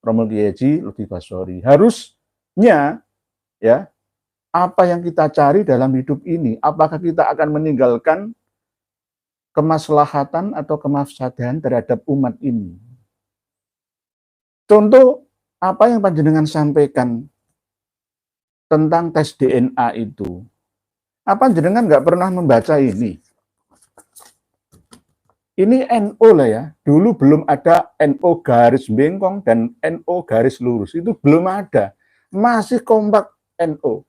Romo Kiai Haji Lutfi Basori. Harusnya ya, apa yang kita cari dalam hidup ini, apakah kita akan meninggalkan kemaslahatan atau kemafsadahan terhadap umat ini. Contoh apa yang panjenengan sampaikan tentang tes DNA itu. Apa jenengan nggak pernah membaca ini? Ini NO lah ya. Dulu belum ada NO garis bengkong dan NO garis lurus. Itu belum ada. Masih kompak NO.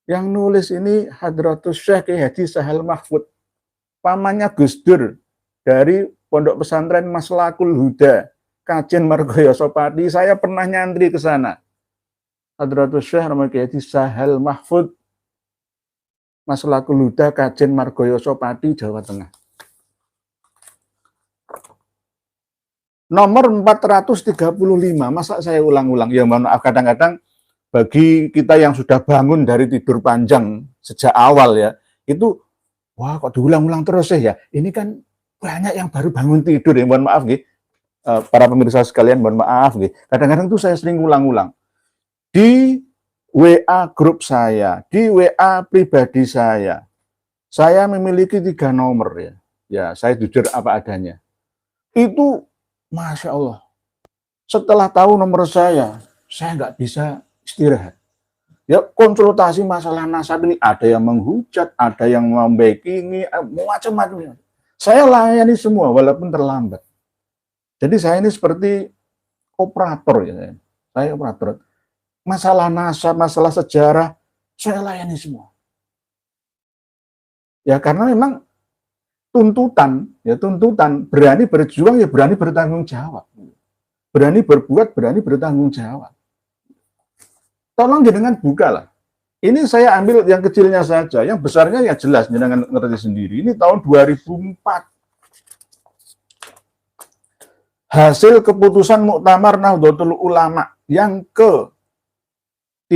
Yang nulis ini Hadratus Syekh Haji Sahal Mahfud. Pamannya Gus Dur dari Pondok Pesantren Maslakul Huda, Kajen Margoyo Sopati. Saya pernah nyantri ke sana. Hadratus Syekh Haji Sahal Mahfud, Maslakul Huda, Kajen Margoyo Sopati, Jawa Tengah. Nomor 435, masa saya ulang-ulang? Ya mohon maaf, kadang-kadang bagi kita yang sudah bangun dari tidur panjang sejak awal ya, itu wah kok diulang-ulang terus ya. Ini kan banyak yang baru bangun tidur ya, mohon maaf gitu. Para pemirsa sekalian, mohon maaf gitu. Kadang-kadang tuh saya sering ulang-ulang. Di WA grup saya, di WA pribadi saya memiliki 3 nomor ya. Ya, saya jujur apa adanya. Itu Masya Allah, setelah tahu nomor saya nggak bisa istirahat. Ya konsultasi masalah nasab ini, ada yang menghujat, ada yang membackingi, macam-macam. Saya layani semua walaupun terlambat. Jadi saya ini seperti operator ya. Saya operator. Masalah nasab, masalah sejarah, saya layani semua. Ya karena memang tuntutan, berani berjuang, ya berani bertanggung jawab. Berani berbuat, berani bertanggung jawab. Tolong jenengan buka lah. Ini saya ambil yang kecilnya saja, yang besarnya ya jelas, jenengan ngerti sendiri. Ini tahun 2004. Hasil keputusan Muktamar Nahdlatul Ulama yang ke-31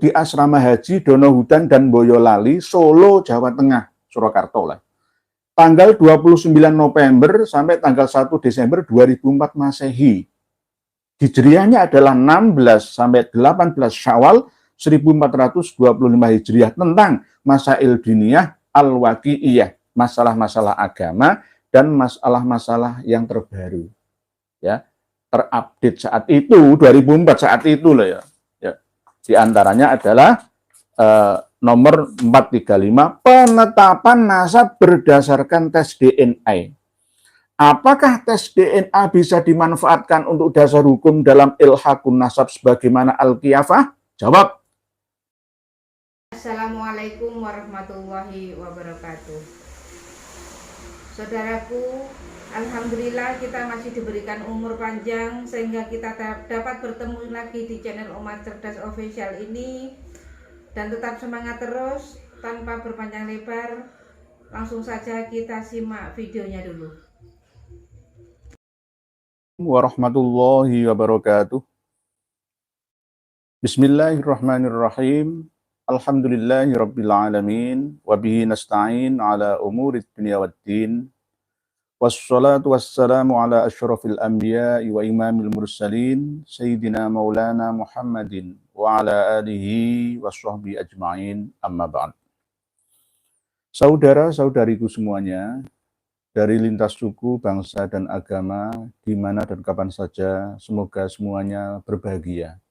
di Asrama Haji Donohudan dan Boyolali, Solo, Jawa Tengah, Surakarta lah. Tanggal 29 November sampai tanggal 1 Desember 2004 Masehi. Hijriahnya adalah 16 sampai 18 Syawal 1425 Hijriah, tentang masail diniyah al-waqi'iyah, masalah-masalah agama dan masalah-masalah yang terbaru. Ya, terupdate saat itu 2004 saat itu loh ya. Di antaranya adalah nomor 435, penetapan nasab berdasarkan tes DNA. Apakah tes DNA bisa dimanfaatkan untuk dasar hukum dalam ilhaqun nasab sebagaimana Al-Qiyafah? Jawab. Assalamualaikum warahmatullahi wabarakatuh. Saudaraku, alhamdulillah kita masih diberikan umur panjang sehingga kita dapat bertemu lagi di channel Umat Cerdas Official ini. Dan tetap semangat terus tanpa berpanjang lebar. Langsung saja kita simak videonya dulu. Warahmatullahi wabarakatuh. Bismillahirrahmanirrahim. Alhamdulillahi rabbil alamin. Wabihi nasta'in ala umurid dunia waddin. Wassalatu wassalamu ala asyrafil anbiya wa imamil mursalin. Sayyidina maulana Muhammadin wa ala alihi wa sahbihi ajma'in, amma ba'd. Saudara-saudariku semuanya, dari lintas suku, bangsa, dan agama, di mana dan kapan saja, semoga semuanya berbahagia.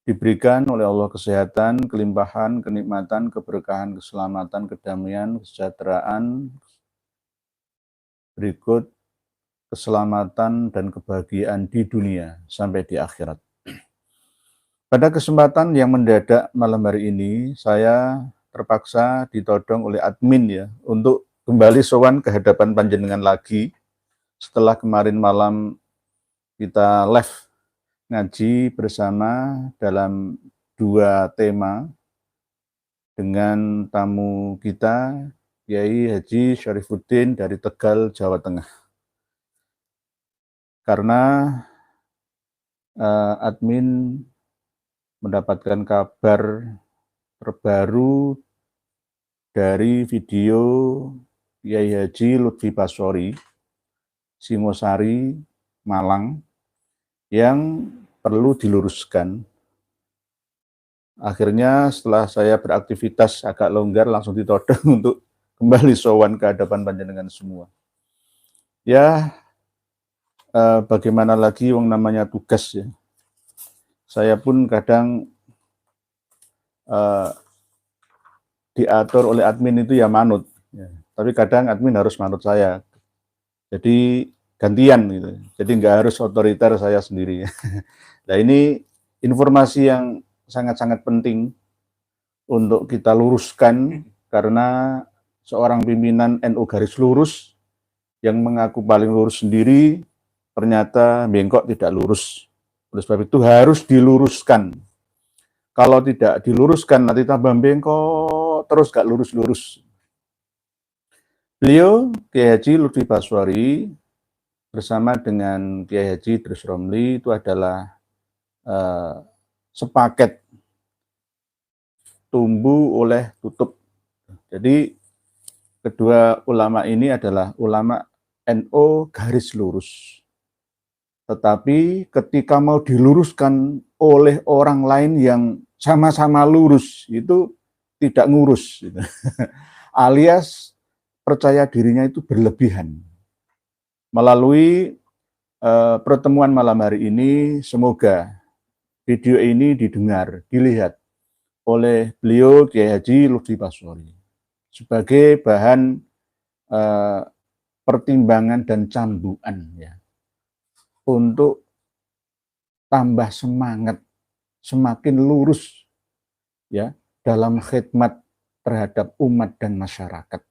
Diberikan oleh Allah kesehatan, kelimpahan, kenikmatan, keberkahan, keselamatan, kedamaian, kesejahteraan, berikut keselamatan dan kebahagiaan di dunia sampai di akhirat. Pada kesempatan yang mendadak malam hari ini, saya terpaksa ditodong oleh admin ya untuk kembali sowan ke hadapan panjenengan lagi setelah kemarin malam kita live ngaji bersama dalam 2 tema dengan tamu kita Kiai Haji Syarifuddin dari Tegal, Jawa Tengah. Karena admin mendapatkan kabar terbaru dari video Kiai Haji Lutfi Basori, Singosari, Malang, yang perlu diluruskan. Akhirnya setelah saya beraktivitas agak longgar, langsung ditodong untuk kembali sowan ke hadapan panjenengan semua. Ya, bagaimana lagi wong namanya tugas ya. Saya pun kadang diatur oleh admin itu ya manut. Ya. Tapi kadang admin harus manut saya. Jadi gantian gitu. Jadi nggak harus otoriter saya sendiri. Nah ini informasi yang sangat-sangat penting untuk kita luruskan karena seorang pimpinan NU garis lurus yang mengaku paling lurus sendiri ternyata bengkok tidak lurus. Oleh sebab itu harus diluruskan. Kalau tidak diluruskan nanti tambah bengkok terus gak lurus-lurus. Beliau Kiai Haji Lutfi Baswari bersama dengan Kiai Haji Idrus Romli itu adalah sepaket tumbuh oleh tutup. Jadi kedua ulama ini adalah ulama NU garis lurus. Tetapi ketika mau diluruskan oleh orang lain yang sama-sama lurus, itu tidak ngurus. Gitu. Alias percaya dirinya itu berlebihan. Melalui pertemuan malam hari ini, semoga video ini didengar, dilihat oleh beliau Kiai Haji Lutfi Baswari sebagai bahan pertimbangan dan cambuan ya untuk tambah semangat, semakin lurus ya dalam khidmat terhadap umat dan masyarakat.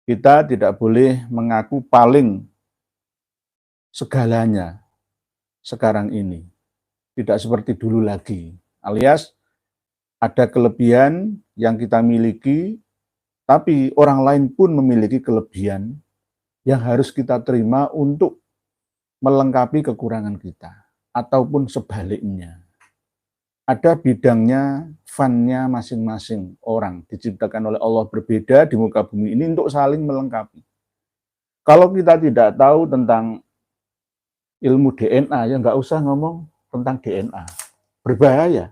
Kita tidak boleh mengaku paling segalanya sekarang ini. Tidak seperti dulu lagi. Alias ada kelebihan yang kita miliki, tapi orang lain pun memiliki kelebihan yang harus kita terima untuk melengkapi kekurangan kita, ataupun sebaliknya. Ada bidangnya, funnya masing-masing orang, diciptakan oleh Allah berbeda di muka bumi ini untuk saling melengkapi. Kalau kita tidak tahu tentang ilmu DNA, ya nggak usah ngomong tentang DNA. Berbahaya.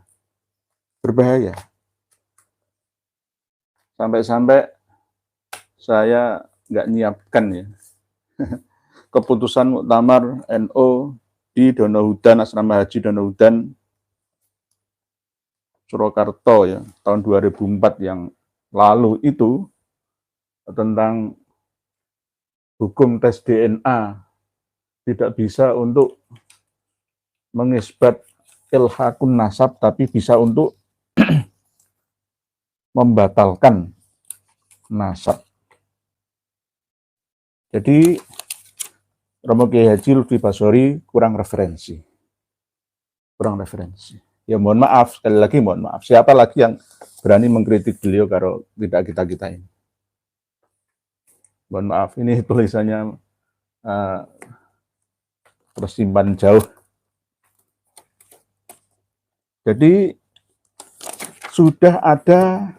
Berbahaya. Sampai-sampai saya nggak nyiapkan ya keputusan muktamar NU di Donohudan, Asrama Haji Donohudan, Surakarta ya, tahun 2004 yang lalu itu tentang hukum tes DNA tidak bisa untuk mengisbat ilhakun nasab, tapi bisa untuk membatalkan nasab. Jadi Romo Kiai Haji Lutfi Baswari kurang referensi. Ya mohon maaf, sekali lagi mohon maaf. Siapa lagi yang berani mengkritik beliau kalau tidak kita-kita ini. Mohon maaf, ini tulisannya tersimpan jauh. Jadi sudah ada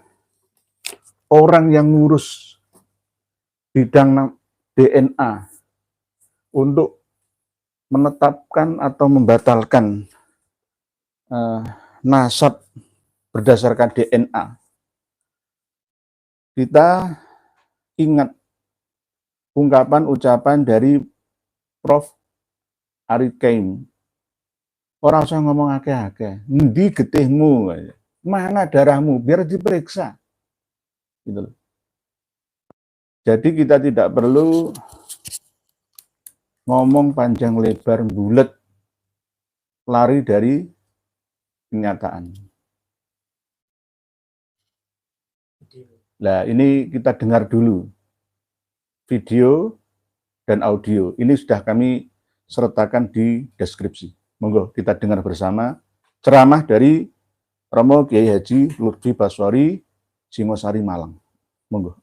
orang yang ngurus bidang DNA untuk menetapkan atau membatalkan nasab berdasarkan DNA. Kita ingat ucapan dari Prof. Arid Kaim. Orang usah ngomong akeh-akeh, endi getihmu, mana darahmu, biar diperiksa. Gitu. Jadi kita tidak perlu ngomong panjang lebar bulet, lari dari kenyataan. Nah, ini kita dengar dulu video dan audio. Ini sudah kami sertakan di deskripsi. Monggo kita dengar bersama ceramah dari Romo Kiai Haji Lutfi Baswari, Singosari, Malang. Monggo.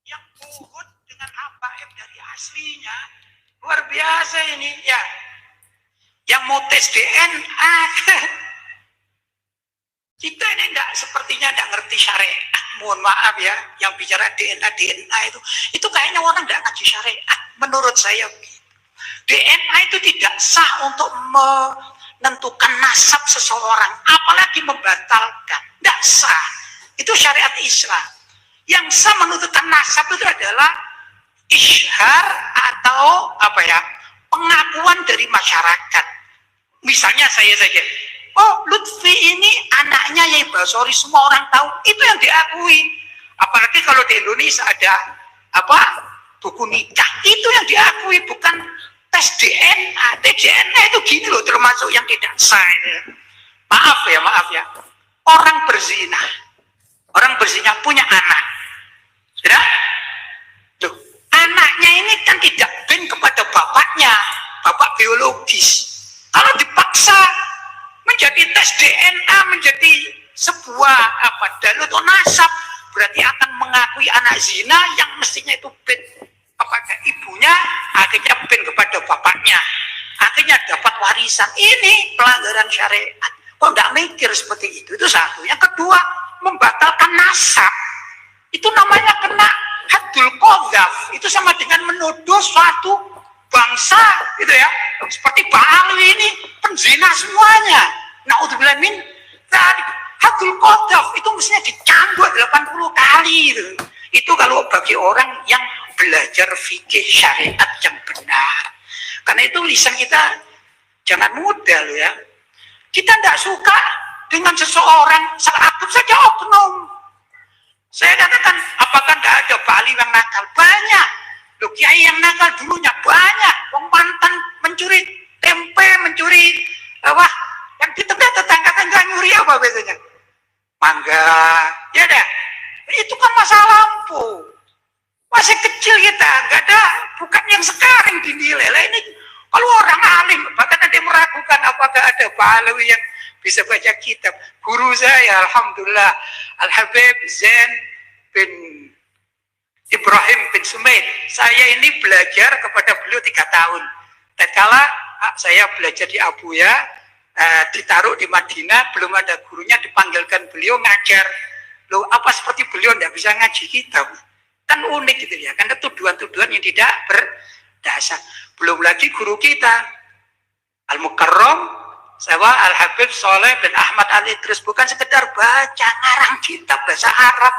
Yang Uhud dengan abaib dari aslinya luar biasa ini ya. Yang mau tes DNA kita ini sepertinya enggak ngerti syariat. mohon maaf ya, yang bicara DNA itu kayaknya orang nggak ngaji syariat. Menurut saya, DNA itu tidak sah untuk menentukan nasab seseorang, apalagi membatalkan. Tidak sah. Itu syariat Islam. Yang sah menentukan nasab itu adalah isyhar atau apa ya, pengakuan dari masyarakat. Misalnya saya saja, oh Lutfi ini anaknya Yai Basori, semua orang tahu, itu yang diakui. Apalagi kalau di Indonesia ada apa, buku nikah, itu yang diakui, bukan tes DNA. Tes DNA itu gini loh, termasuk yang tidak sah. Maaf ya, orang berzina punya anak, sudah. Tuh, anaknya ini kan tidak bin kepada bapaknya, bapak biologis. Kalau dipaksa menjadi tes DNA, menjadi sebuah dalil atau nasab, berarti akan mengakui anak zina yang mestinya itu bin kepada ibunya, akhirnya bin kepada bapaknya, akhirnya dapat warisan. Ini pelanggaran syariat. Kok tidak mikir seperti itu? Itu satu. Yang kedua, membatalkan nasab. Itu namanya kena haddul qadhaf. Itu sama dengan menuduh suatu bangsa, gitu ya. Seperti Bali ini penzina semuanya. Naudzubillah min dzalik. Haddul qadhaf itu mestinya dicambuk 80 kali gitu. Itu kalau bagi orang yang belajar fikih syariat yang benar. Karena itu lisan kita jangan mudah loh ya. Kita tidak suka dengan seseorang, salah akut saja oknum. Saya katakan, apakah tidak ada Bali yang nakal? Banyak. Loh, kiai yang nakal dulunya banyak. Wong mantan mencuri tempe, mencuri apa? Yang di tengah tetangga-tetangga nyuri apa biasanya? Mangga, ya dah. Itu kan masa lampu. Masih kecil kita, nggak ada, bukan yang sekarang dinilai. Lah ini kalau orang alim, bahkan ada yang meragukan apakah ada Balawi yang bisa baca kitab. Guru saya, alhamdulillah, Al-Habib Zain bin Ibrahim bin Sumaid. Saya ini belajar kepada beliau 3 tahun. Tatkala saya belajar di Abuya, ditaruh di Madinah, belum ada gurunya, dipanggilkan beliau ngajar. Loh, apa seperti beliau tidak bisa ngaji kitab? Kan unik gitu ya, kan tuduhan-tuduhan yang tidak berdasar. Belum lagi guru kita, Al-Mukarram, Al-Habib Soleh bin Ahmad Al-Idris, bukan sekedar baca, ngarang kitab bahasa Arab.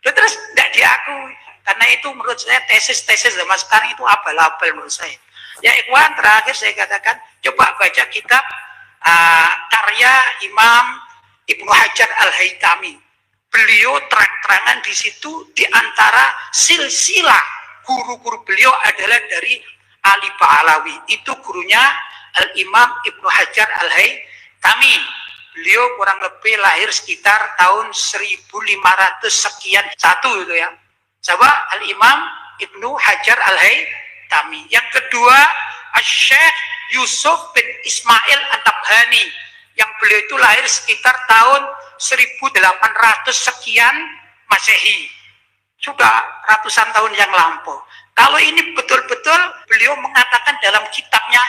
Terus tidak diakui. Karena itu menurut saya tesis-tesis zaman sekarang itu abal-abal menurut saya. Ya ikhwan, terakhir saya katakan, coba baca kitab karya Imam Ibnu Hajar Al-Haytami. Beliau terang-terangan di situ, di antara silsilah guru-guru beliau adalah dari Ali Ba'alawi. Itu gurunya Al-Imam Ibnu Hajar Al-Haytami. Beliau kurang lebih lahir sekitar tahun 1500 sekian satu itu ya. Coba Al-Imam Ibnu Hajar Al-Haytami. Yang kedua, Syekh Yusuf bin Ismail At-Tabhani, yang beliau itu lahir sekitar tahun 1800 sekian Masehi. Sudah ratusan tahun yang lampau. Kalau ini betul-betul beliau mengatakan dalam kitabnya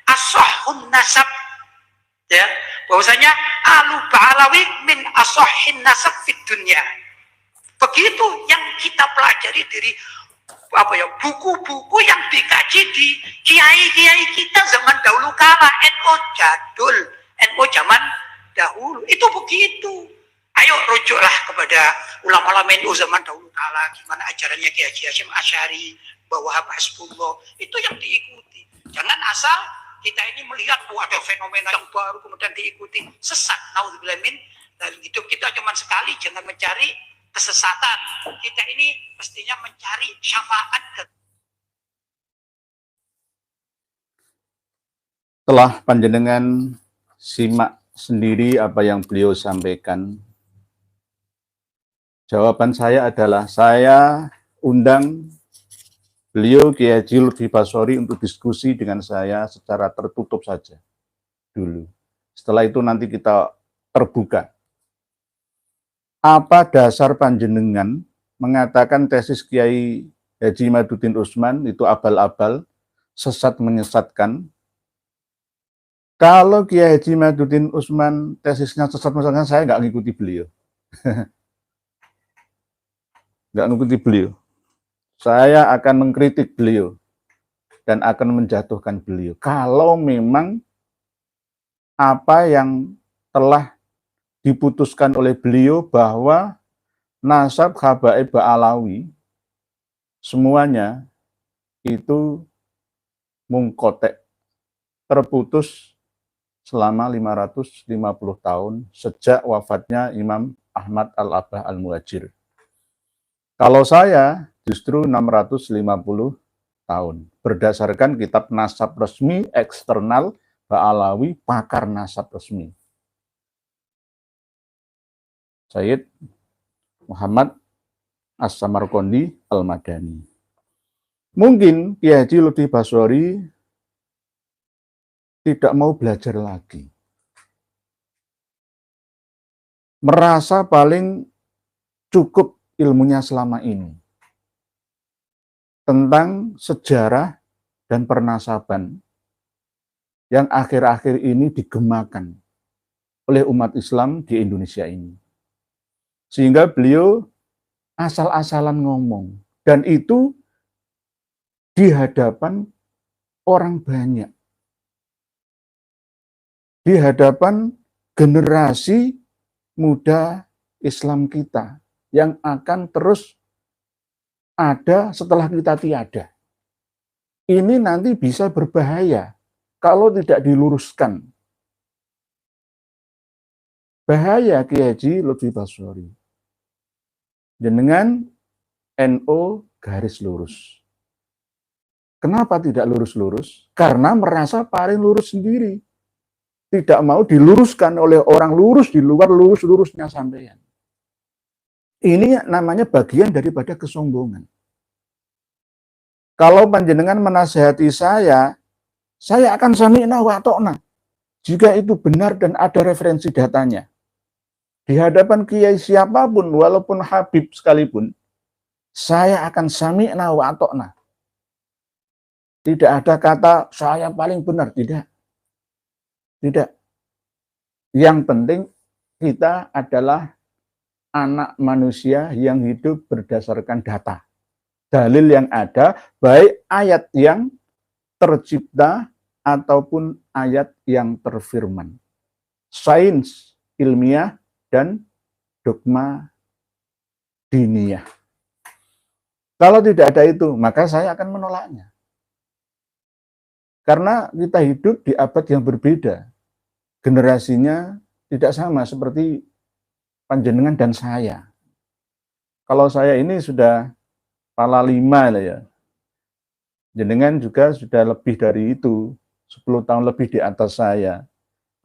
As-Sahhun Nasab, ya, bahwasanya Alu Ba'alawi min as-sahhin nasab fid dunya. Begitu yang kita pelajari dari buku-buku yang dikaji di kiai-kiai kita zaman dahulu kala, NU jadul, NU zaman dahulu itu begitu. Ayo rujuklah kepada ulama-ulama NU zaman dahulu kala, gimana ajarannya Kiai Haji Hasyim Asy'ari, bahwa Hasbullah, itu yang diikuti. Jangan asal kita ini melihat ada fenomena yang baru kemudian diikuti, sesat. Naudzubillah min dzalik. Hidup kita cuma sekali, jangan mencari kesesatan. Kita ini mestinya mencari syafaat. Telah panjenengan simak sendiri apa yang beliau sampaikan. Jawaban saya adalah saya undang beliau Kiai Haji Lutfi Basori untuk diskusi dengan saya secara tertutup saja dulu. Setelah itu nanti kita terbuka. Apa dasar panjenengan mengatakan tesis Kiai Haji Imaduddin Utsman itu abal-abal, sesat menyesatkan? Kalau Kiai Haji Imaduddin Utsman tesisnya sesat menyesatkan, saya nggak ngikuti beliau. nggak ngikuti beliau. Saya akan mengkritik beliau dan akan menjatuhkan beliau. Kalau memang apa yang telah diputuskan oleh beliau bahwa nasab habaib Ba'alawi semuanya itu mungkotek, terputus selama 550 tahun sejak wafatnya Imam Ahmad Al-Abah Al-Muhajir. Kalau saya justru 650 tahun berdasarkan kitab nasab resmi eksternal Ba'alawi, pakar nasab resmi Sayyid Muhammad As-Samarqandi Al-Madani. Mungkin Kiai Haji Lutfi Basori tidak mau belajar lagi, merasa paling cukup ilmunya selama ini tentang sejarah dan pernasaban yang akhir-akhir ini digemakan oleh umat Islam di Indonesia ini. Sehingga beliau asal-asalan ngomong, dan itu di hadapan orang banyak, di hadapan generasi muda Islam kita yang akan terus ada setelah kita tiada. Ini nanti bisa berbahaya kalau tidak diluruskan. Bahaya Kiai Haji Lutfi Basori. Jenengan NO garis lurus. Kenapa tidak lurus-lurus? Karena merasa paling lurus sendiri. Tidak mau diluruskan oleh orang lurus di luar lurus-lurusnya sampean. Ini namanya bagian daripada kesombongan. Kalau panjenengan menasihati saya akan sami'na wa ta'na. Jika itu benar dan ada referensi datanya. Di hadapan kiai siapapun, walaupun Habib sekalipun, saya akan sami'na wa ta'na. Tidak ada kata saya paling benar, tidak. Tidak. Yang penting kita adalah anak manusia yang hidup berdasarkan data. Dalil yang ada, baik ayat yang tercipta ataupun ayat yang terfirman. Sains ilmiah dan dogma diniyah. Kalau tidak ada itu, maka saya akan menolaknya. Karena kita hidup di abad yang berbeda. Generasinya tidak sama seperti panjenengan dan saya. Kalau saya ini sudah pala 5 lah ya. Jenengan juga sudah lebih dari itu, 10 tahun lebih di atas saya.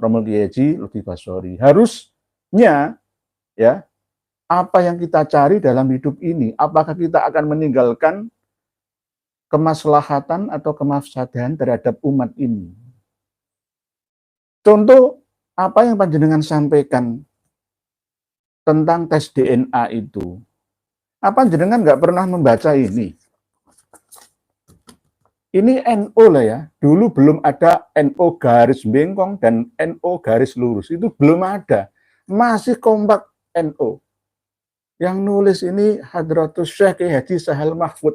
Romo Kiai Haji Lutfi Basori. Harusnya ya, apa yang kita cari dalam hidup ini, apakah kita akan meninggalkan kemaslahatan atau kemafsadahan terhadap umat ini. Contoh apa yang panjenengan sampaikan tentang tes DNA itu. Apa panjenengan nggak pernah membaca ini? Ini NO lah ya. Dulu belum ada NO garis bengkong dan NO garis lurus. Itu belum ada. Masih kompak NO. Yang nulis ini Hadratus Syekh Kiai Haji Sahal Mahfud.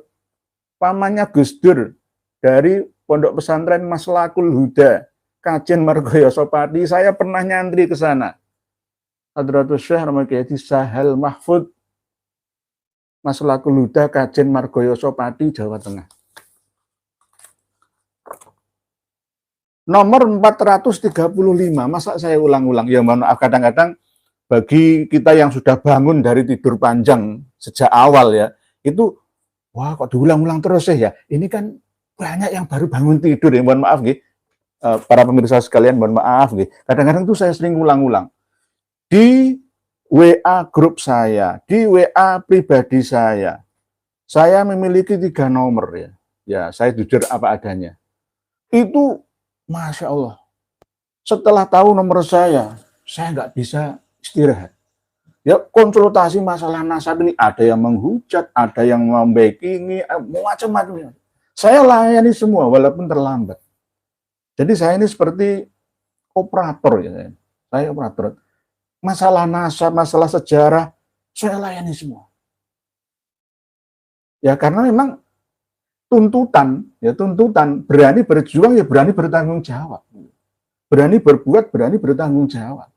Pamannya Gus Dur dari Pondok Pesantren Maslakul Huda, Kajen Margoyo Sopati. Saya pernah nyantri ke sana. Hadratus Syekh Kiai Haji Sahal Mahfud, Maslakul Huda, Kajen Margoyo Sopati, Jawa Tengah. Nomor 435, masa saya ulang-ulang? Ya mohon maaf, kadang-kadang bagi kita yang sudah bangun dari tidur panjang sejak awal ya, itu wah kok diulang-ulang terus ya. Ini kan banyak yang baru bangun tidur ya, mohon maaf nggih. Para pemirsa sekalian mohon maaf nggih. Kadang-kadang tuh saya sering ulang-ulang. Di WA grup saya, di WA pribadi saya memiliki 3 nomor ya. Ya, saya jujur apa adanya. Itu Masya Allah, setelah tahu nomor saya nggak bisa istirahat. Ya konsultasi masalah nasab ini, ada yang menghujat, ada yang membackingi, macam-macam. Saya layani semua walaupun terlambat. Jadi saya ini seperti operator ya. Saya operator. Masalah nasab, masalah sejarah, saya layani semua. Ya karena memang tuntutan, berani berjuang ya berani bertanggung jawab. Berani berbuat, berani bertanggung jawab.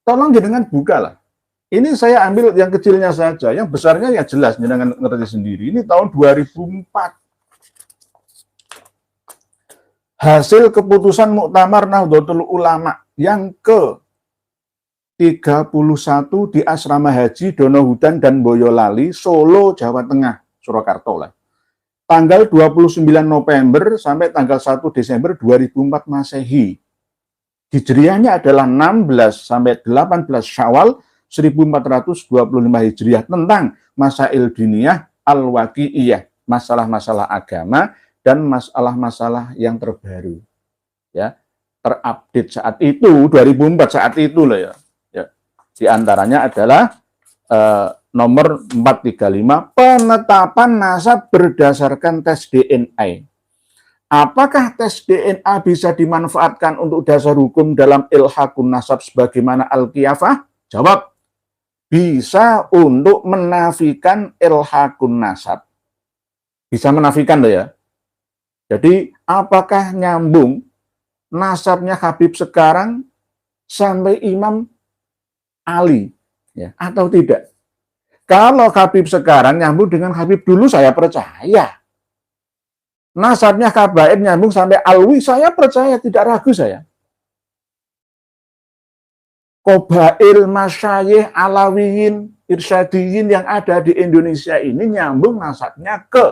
Tolong jenengan bukalah. Ini saya ambil yang kecilnya saja, yang besarnya ya jelas jenengan ngerti sendiri. Ini tahun 2004. Hasil keputusan Muktamar Nahdlatul Ulama yang ke-31 di Asrama Haji Donohudan dan Boyolali, Solo, Jawa Tengah, Surakarta lah. Tanggal 29 November sampai tanggal 1 Desember 2004 Masehi. Hijriahnya adalah 16 sampai 18 Syawal 1425 Hijriah tentang masail diniyah al-waqi'iyah, masalah-masalah agama dan masalah-masalah yang terbaru. Ya, terupdate saat itu 2004 saat itu loh ya. Di antaranya adalah nomor 435 penetapan nasab berdasarkan tes DNA. Apakah tes DNA bisa dimanfaatkan untuk dasar hukum dalam ilhaqun nasab sebagaimana al-qiyafah? Jawab, bisa untuk menafikan ilhaqun nasab. Bisa menafikan loh ya. Jadi apakah nyambung nasabnya Habib sekarang sampai Imam Ali ya, atau tidak? Kalau Habib sekarang nyambung dengan Habib dulu, saya percaya. Nasabnya Kabair nyambung sampai Alwi, saya percaya, tidak ragu saya. Qabail, masyayikh, alawiyin, irsyadiyin yang ada di Indonesia ini nyambung nasabnya ke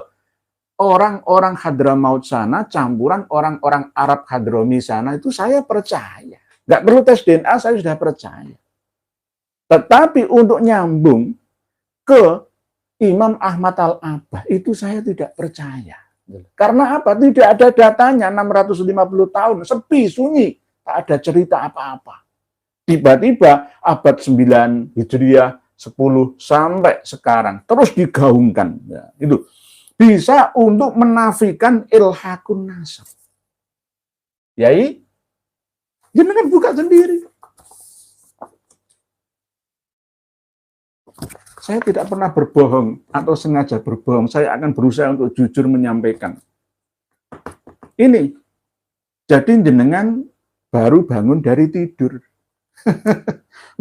orang-orang Hadramaut sana, campuran orang-orang Arab Hadrami sana, itu saya percaya. Nggak perlu tes DNA, saya sudah percaya. Tetapi untuk nyambung ke Imam Ahmad Al-Abah, itu saya tidak percaya. Karena apa? Tidak ada datanya, 650 tahun, sepi, sunyi, tak ada cerita apa-apa. Tiba-tiba abad 9 Hijriah 10 sampai sekarang terus digaungkan. Ya, itu bisa untuk menafikan ilhaqun nasab. Yai, jangan buka sendiri. Saya tidak pernah berbohong atau sengaja berbohong. Saya akan berusaha untuk jujur menyampaikan. Ini, jadi jenengan baru bangun dari tidur.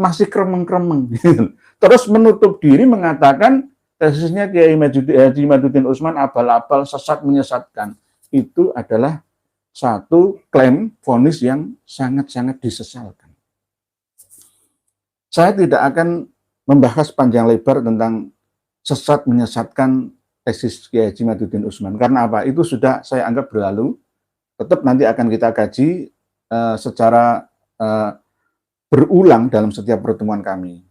Masih kremeng-kremeng. Terus menutup diri mengatakan, tesisnya Kiai Haji Imaduddin Utsman abal-abal sesat menyesatkan. Itu adalah satu klaim vonis yang sangat-sangat disesalkan. Saya tidak akan membahas panjang lebar tentang sesat menyesatkan tesis Kiai Haji Imaduddin Utsman. Karena apa? Itu sudah saya anggap berlalu. Tetap nanti akan kita kaji secara berulang dalam setiap pertemuan kami.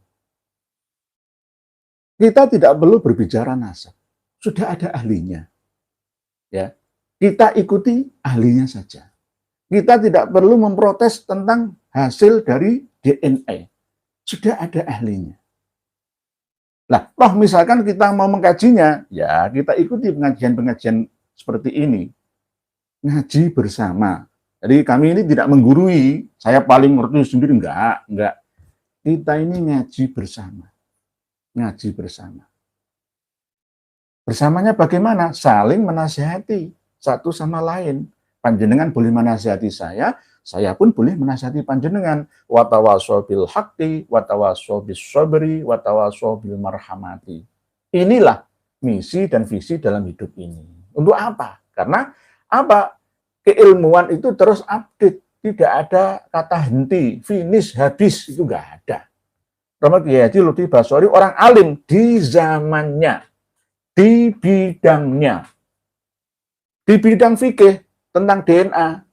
Kita tidak perlu berbicara nasab. Sudah ada ahlinya. Ya. Kita ikuti ahlinya saja. Kita tidak perlu memprotes tentang hasil dari DNA. Sudah ada ahlinya. Nah, toh misalkan kita mau mengkajinya, ya kita ikuti pengajian-pengajian seperti ini. Ngaji bersama. Jadi kami ini tidak menggurui, saya paling ngerti sendiri, enggak. Kita ini ngaji bersama. Ngaji bersama. Bersamanya bagaimana? Saling menasihati satu sama lain. Panjenengan boleh menasihati saya pun boleh menasihati panjenengan. Watawassaw bil haqqi, watawassaw bis sabri, watawassaw bil marhamati. Inilah misi dan visi dalam hidup ini. Untuk apa? Karena apa? Keilmuan itu terus update. Tidak ada kata henti, finish, habis. Itu enggak ada. Rama Kiai Haji Lutfi Basori orang alim di zamannya, di bidangnya. Di bidang fikih tentang DNA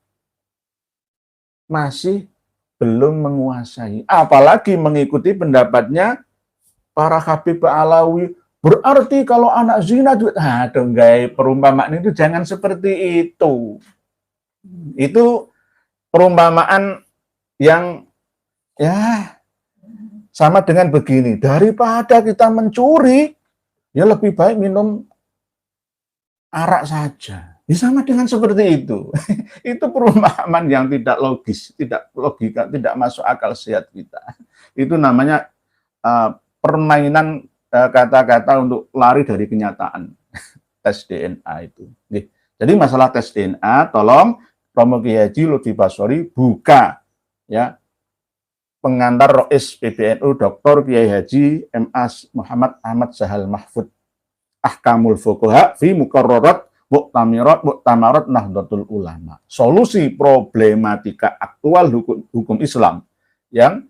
masih belum menguasai, apalagi mengikuti pendapatnya para Habib Alawi. Berarti kalau anak zina itu, enggak, perumpamaan itu jangan seperti itu. Itu perumpamaan yang ya sama dengan begini, daripada kita mencuri, ya lebih baik minum arak saja. Ya sama dengan seperti itu. Itu perumpamaan yang tidak logis, tidak logika, tidak masuk akal sehat kita. Itu namanya permainan kata-kata untuk lari dari kenyataan. Tes DNA itu. Jadi masalah tes DNA, tolong Romo Kiai Haji Lutfi Basori buka ya pengantar Rois PBNU Dr. Kiai Haji M.A. Muhammad Ahmad Zahal Mahfud Ahkamul Fuqaha fi Muqarrarat Muktamarat Nahdlatul Ulama. Solusi problematika aktual hukum Islam yang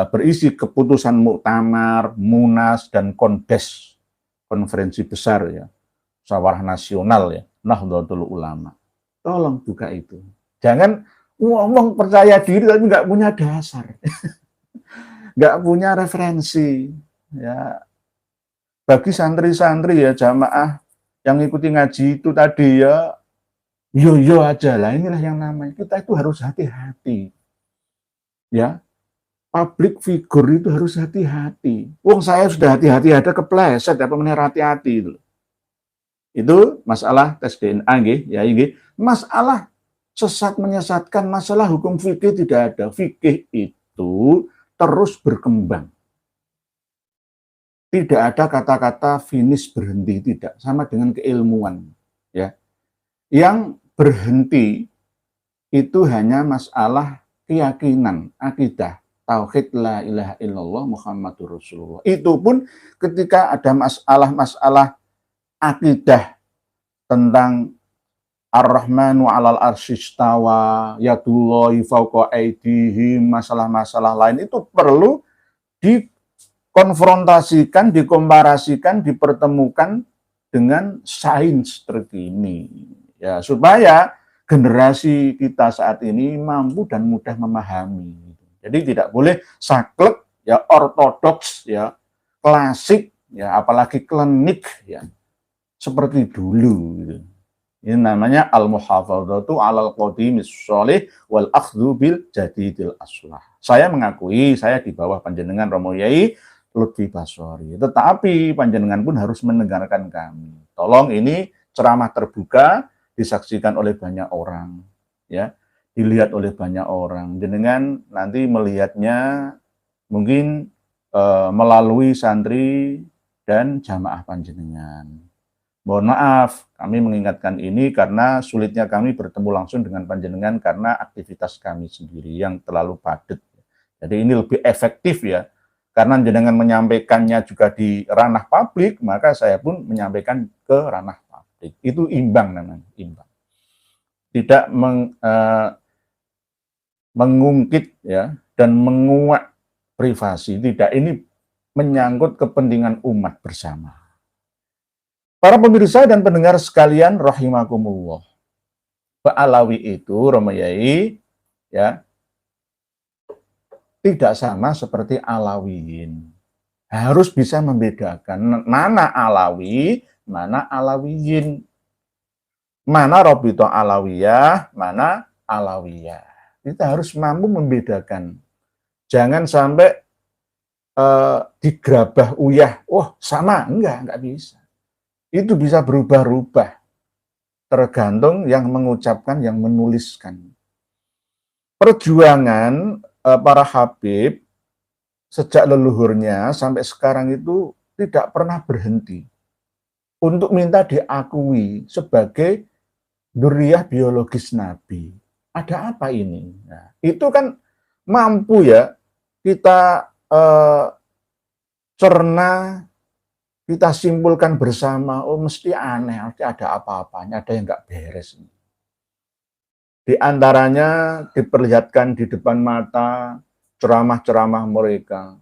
berisi keputusan muktamar, munas, dan kondes, konferensi besar ya, musyawarah nasional ya, Nahdlatul Ulama. Tolong buka itu. Jangan ngomong percaya diri tapi nggak punya dasar, nggak punya referensi. Ya, bagi santri-santri ya jamaah yang ikuti ngaji itu tadi ya, yo aja lah. Inilah yang namanya kita itu harus hati-hati. Ya, public figure itu harus hati-hati. Wong saya sudah hati-hati ada kepleset apa meneh hati-hati itu. Itu masalah tes DNA nggih, ya nggih. Masalah sesat menyesatkan, masalah hukum fikih tidak ada. Fikih itu terus berkembang. Tidak ada kata-kata finish berhenti, tidak. Sama dengan keilmuan. Ya. Yang berhenti itu hanya masalah keyakinan, akidah, tauhid la ilaha illallah Muhammadur Rasulullah. Itu pun ketika ada masalah-masalah akidah tentang Ar-Rahmanu 'alal arsyistawa, yadullahi fawqa aydihim, masalah-masalah lain itu perlu dikonfrontasikan, dikomparasikan, dipertemukan dengan sains terkini. Ya, supaya generasi kita saat ini mampu dan mudah memahami. Jadi tidak boleh saklek, ya ortodoks, ya klasik, ya apalagi klinik, ya seperti dulu. Gitu. Ini namanya al-muhafadzatu 'alal qadimis sholih wal akhdhu bil jadidil aslah. Saya mengakui saya di bawah panjenengan Romo Yai Lutfi Basori. Tetapi panjenengan pun harus mendengarkan kami. Tolong ini ceramah terbuka disaksikan oleh banyak orang, ya, dilihat oleh banyak orang. Jenengan nanti melihatnya mungkin melalui santri dan jamaah panjenengan. Mohon maaf, kami mengingatkan ini karena sulitnya kami bertemu langsung dengan panjenengan karena aktivitas kami sendiri yang terlalu padat. Jadi ini lebih efektif ya, karena jenengan menyampaikannya juga di ranah publik, maka saya pun menyampaikan ke ranah publik. Itu imbang namanya, imbang. Tidak mengungkit ya dan menguak privasi, tidak, ini menyangkut kepentingan umat bersama. Para pemirsa dan pendengar sekalian rahimakumullah. Alawi itu Romo Yai ya tidak sama seperti Alawiyin. Harus bisa membedakan mana Alawi, mana Alawiyin. Mana Robito Alawiyah, mana Alawiyah. Kita harus mampu membedakan. Jangan sampai digerabah uyah. Oh, sama. Enggak bisa. Itu bisa berubah-ubah. Tergantung yang mengucapkan, yang menuliskan. Perjuangan para habib sejak leluhurnya sampai sekarang itu tidak pernah berhenti untuk minta diakui sebagai dzurriyyah biologis Nabi. Ada apa ini? Nah, itu kan mampu ya kita cerna, kita simpulkan bersama, oh mesti aneh, ada apa-apanya, ada yang nggak beres. Di antaranya diperlihatkan di depan mata ceramah-ceramah mereka.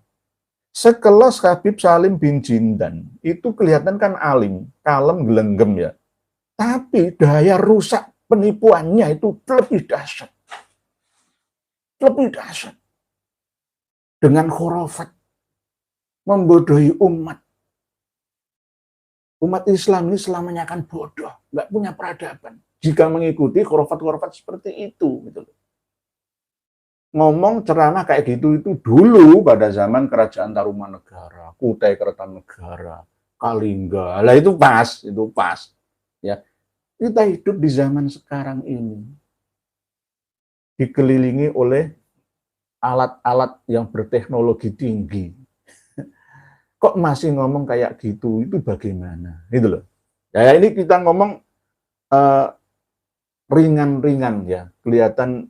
Sekelas Habib Salim bin Jindan, itu kelihatan kan alim, kalem, gelenggem ya. Tapi daya rusak penipuannya itu lebih dahsyat. Lebih dahsyat. Dengan khurafat. Membodohi umat. Umat Islam ini selamanya akan bodoh. Nggak punya peradaban. Jika mengikuti khurafat-khurafat seperti itu. Gitu. Ngomong ceramah kayak gitu itu dulu pada zaman Kerajaan Tarumanegara, Kutai Kertanegara, Kalingga. Lah itu pas. Ya, kita hidup di zaman sekarang ini dikelilingi oleh alat-alat yang berteknologi tinggi. kok masih ngomong kayak gitu, itu bagaimana? Gitu loh. Ya ini kita ngomong ringan-ringan ya, kelihatan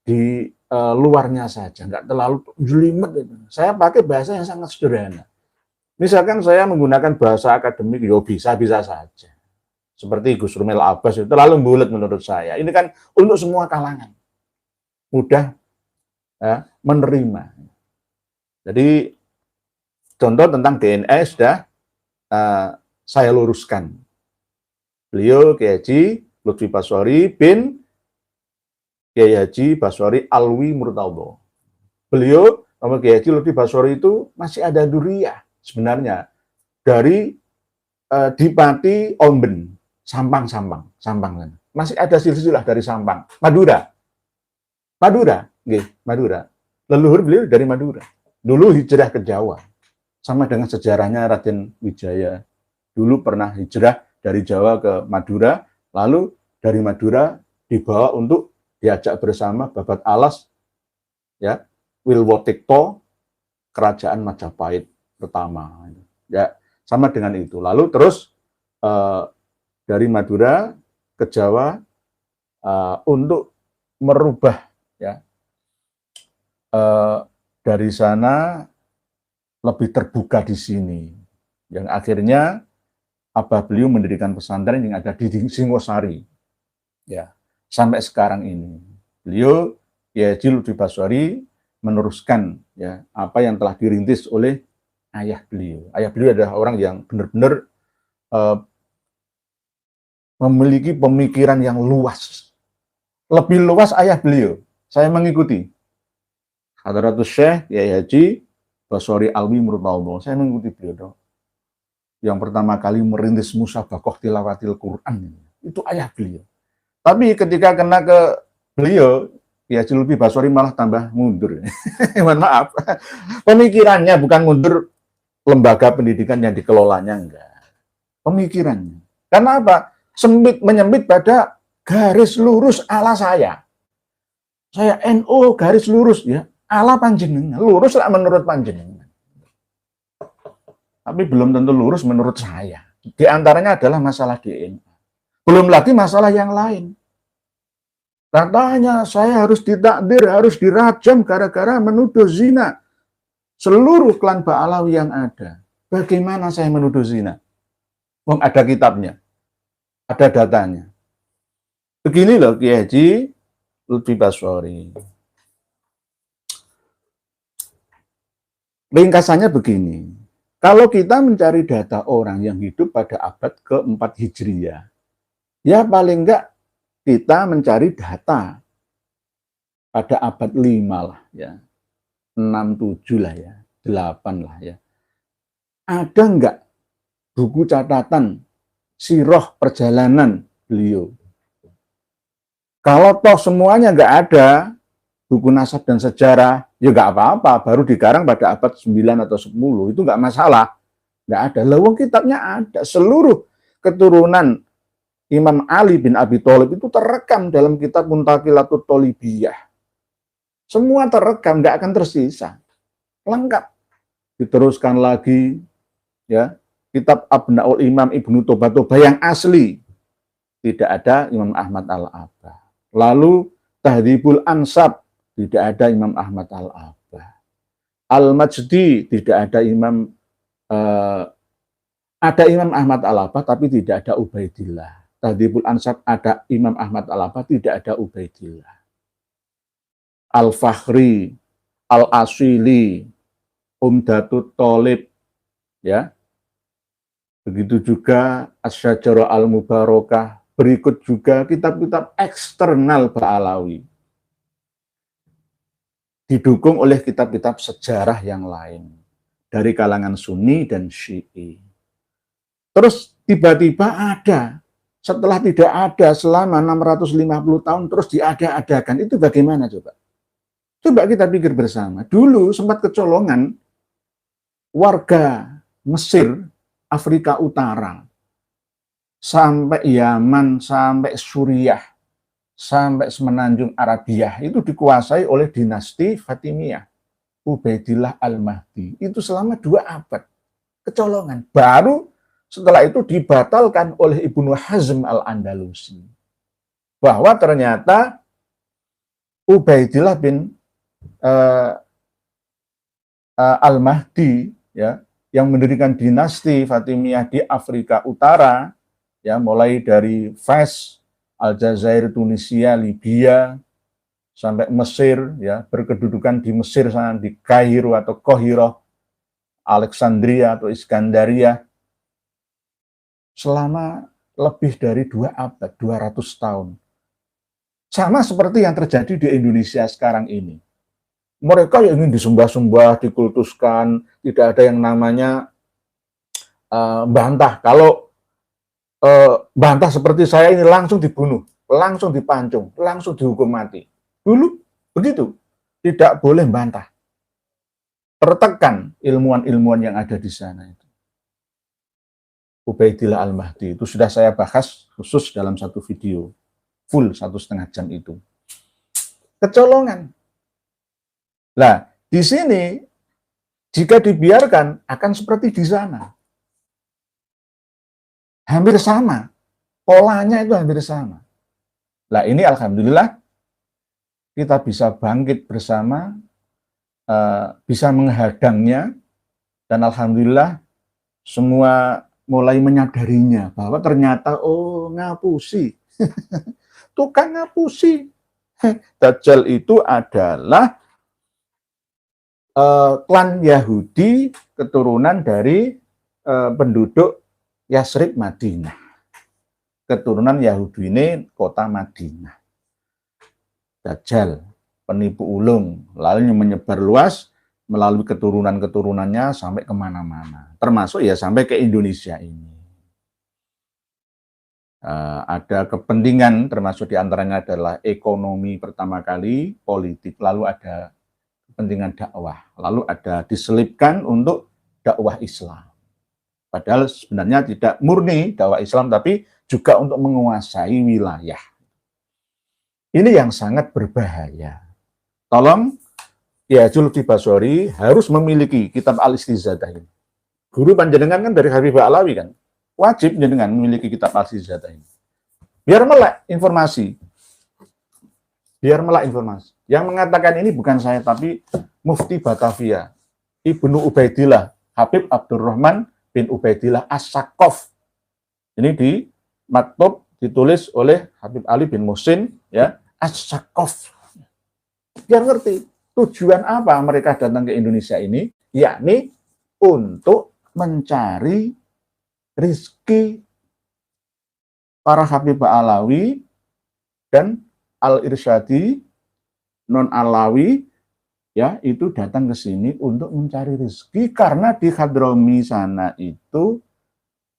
di luarnya saja, nggak terlalu jelimet. Gitu. Saya pakai bahasa yang sangat sederhana. Misalkan saya menggunakan bahasa akademik, ya bisa-bisa saja. Seperti Gus Rumel Abbas itu terlalu bulat menurut saya. Ini kan untuk semua kalangan. Mudah ya, menerima. Jadi contoh tentang DNA sudah saya luruskan. Beliau Kiai Haji Lutfi Baswari bin Kiai Haji Baswari Alwi Murtadho. Beliau sama Kiai Haji Lutfi Baswari itu masih ada duriyah sebenarnya dari Dipati Omben, Sampang. Masih ada silsilah dari Sampang, Madura. Madura. Leluhur beliau dari Madura. Dulu hijrah ke Jawa. Sama dengan sejarahnya Raden Wijaya. Dulu pernah hijrah dari Jawa ke Madura, lalu dari Madura dibawa untuk diajak bersama Babat Alas, ya, Wilwotikto, Kerajaan Majapahit pertama. Ya, sama dengan itu. Lalu terus dari Madura ke Jawa untuk merubah, ya, dari sana lebih terbuka di sini. Yang akhirnya Abah beliau mendirikan pesantren yang ada di Singosari. Ya, sampai sekarang ini. Beliau Kiai Haji Lutfi Baswari meneruskan ya apa yang telah dirintis oleh ayah beliau. Ayah beliau adalah orang yang benar-benar memiliki pemikiran yang luas. Lebih luas ayah beliau. Saya mengikuti. Hadratus Syekh Kiai Haji Baswari Alwi Murtadho. Saya mengikuti beliau. Yang pertama kali merintis musabaqah tilawatil Quran. Itu ayah beliau. Tapi ketika kena ke beliau, Kiai Haji Lutfi Baswari malah tambah mundur. Mohon maaf. Pemikirannya bukan mundur lembaga pendidikan yang dikelolanya, enggak. Pemikirannya. Karena apa? Menyempit pada garis lurus ala saya. Saya NU garis lurus ya. Ala panjenengan, lurus lah menurut panjenengan. Tapi belum tentu lurus menurut saya. Di antaranya adalah masalah DNA. Belum lagi masalah yang lain. Katanya saya harus ditakdir, harus dirajam gara-gara menuduh zina. Seluruh klan Ba'alawi yang ada. Bagaimana saya menuduh zina? Wong ada kitabnya. Ada datanya. Begini loh Kiai Haji Lutfi Baswari. Ringkasannya begini, kalau kita mencari data orang yang hidup pada abad ke-4 Hijriyah, ya paling enggak kita mencari data pada abad 5 lah ya, 6, 7 lah ya, 8 lah ya. Ada enggak buku catatan sirah perjalanan beliau? Kalau toh semuanya enggak ada, buku nasab dan sejarah, ya nggak apa-apa, baru dikarang pada abad 9 atau 10, itu nggak masalah. Nggak ada. Lawang kitabnya ada. Seluruh keturunan Imam Ali bin Abi Thalib itu terekam dalam kitab Muntaqilatut Thalibiyah. Semua terekam, nggak akan tersisa. Lengkap. Diteruskan lagi, ya, kitab Abnaul Imam Ibnu Toba yang asli. Tidak ada Imam Ahmad Al-Abah. Lalu Tahdhibul Ansab, tidak ada Imam Ahmad Al-Abah. Al-Majdi, tidak ada ada Imam Ahmad Al-Abah, tapi tidak ada Ubaidillah. Tahdhibul Ansab ada Imam Ahmad Al-Abah, tidak ada Ubaidillah. Al-Fakhri, Al-Asili, Umdatut Thalib, ya. Begitu juga Asy-Syajarah Al-Mubarakah. Berikut juga kitab-kitab eksternal Ba'alawi. Didukung oleh kitab-kitab sejarah yang lain dari kalangan Sunni dan Syi'i. Terus tiba-tiba ada, setelah tidak ada selama 650 tahun terus diada-adakan, itu bagaimana coba? Coba kita pikir bersama. Dulu sempat kecolongan warga Mesir, Afrika Utara, sampai Yaman, sampai Suriah, sampai semenanjung Arabiah itu dikuasai oleh dinasti Fatimiyah. Ubaidillah Al-Mahdi itu selama 2 abad kecolongan. Baru setelah itu dibatalkan oleh Ibnu Hazm Al-Andalusi bahwa ternyata Ubaidillah bin Al-Mahdi ya, yang mendirikan dinasti Fatimiyah di Afrika Utara ya, mulai dari Fes, Aljazair, Tunisia, Libya sampai Mesir ya, berkedudukan di Mesir sana, di Kairo atau Qohiroh, Alexandria atau Iskandaria selama lebih dari 2 abad, 200 tahun. Sama seperti yang terjadi di Indonesia sekarang ini. Mereka yang ingin disembah-sembah, dikultuskan, tidak ada yang namanya bantah. Kalau bantah seperti saya ini langsung dibunuh, langsung dipancung, langsung dihukum mati. Dulu begitu, tidak boleh bantah. Tertekan ilmuwan-ilmuwan yang ada di sana itu. Ubaidillah Al-Mahdi itu sudah saya bahas khusus dalam satu video, full 1,5 jam itu. Kecolongan. Nah, di sini jika dibiarkan akan seperti di sana. Hampir sama. Polanya itu hampir sama. Nah, ini alhamdulillah kita bisa bangkit bersama, bisa menghadangnya, dan alhamdulillah semua mulai menyadarinya bahwa ternyata ngapusi. Tukang ngapusi. Dajjal itu adalah klan Yahudi keturunan dari penduduk Yasrib Madinah. Keturunan Yahudi ini kota Madinah. Dajjal, penipu ulung, lalu menyebar luas melalui keturunan-keturunannya sampai kemana-mana. Termasuk ya sampai ke Indonesia ini. Ada kepentingan, termasuk diantaranya adalah ekonomi pertama kali, politik, lalu ada kepentingan dakwah, lalu ada diselipkan untuk dakwah Islam. Padahal sebenarnya tidak murni dakwah Islam, tapi juga untuk menguasai wilayah. Ini yang sangat berbahaya. Tolong, ya Zulfi Basori harus memiliki kitab Al-Istizadah ini. Guru panjenengan kan dari Habib Alawi kan, wajib jenengan memiliki kitab Al-Istizadah ini. Biar melek informasi. Biar melek informasi. Yang mengatakan ini bukan saya, tapi Mufti Batavia, Ibnu Ubaidillah, Habib Abdurrahman bin Ubaidillah As-Saqqaf. Ini di maktub ditulis oleh Habib Ali bin Muhsin, ya, As-Saqqaf. Biar ngerti tujuan apa mereka datang ke Indonesia ini, yakni untuk mencari rizki para Habib Alawi dan Al-Irsyadi non-Alawi, ya, itu datang ke sini untuk mencari rezeki karena di Hadromi sana itu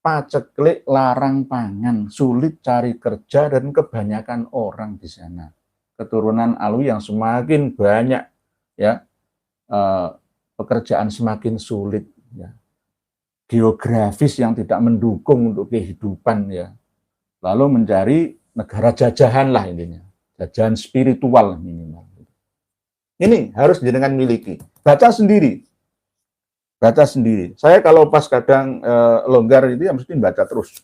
paceklik, larang pangan, sulit cari kerja, dan kebanyakan orang di sana keturunan Alawi yang semakin banyak, ya, pekerjaan semakin sulit, ya, geografis yang tidak mendukung untuk kehidupan, ya, lalu mencari negara jajahan lah intinya, jajahan spiritual minimal. Ini harus jenengan miliki. Baca sendiri. Baca sendiri. Saya kalau pas kadang longgar itu ya mesti baca terus.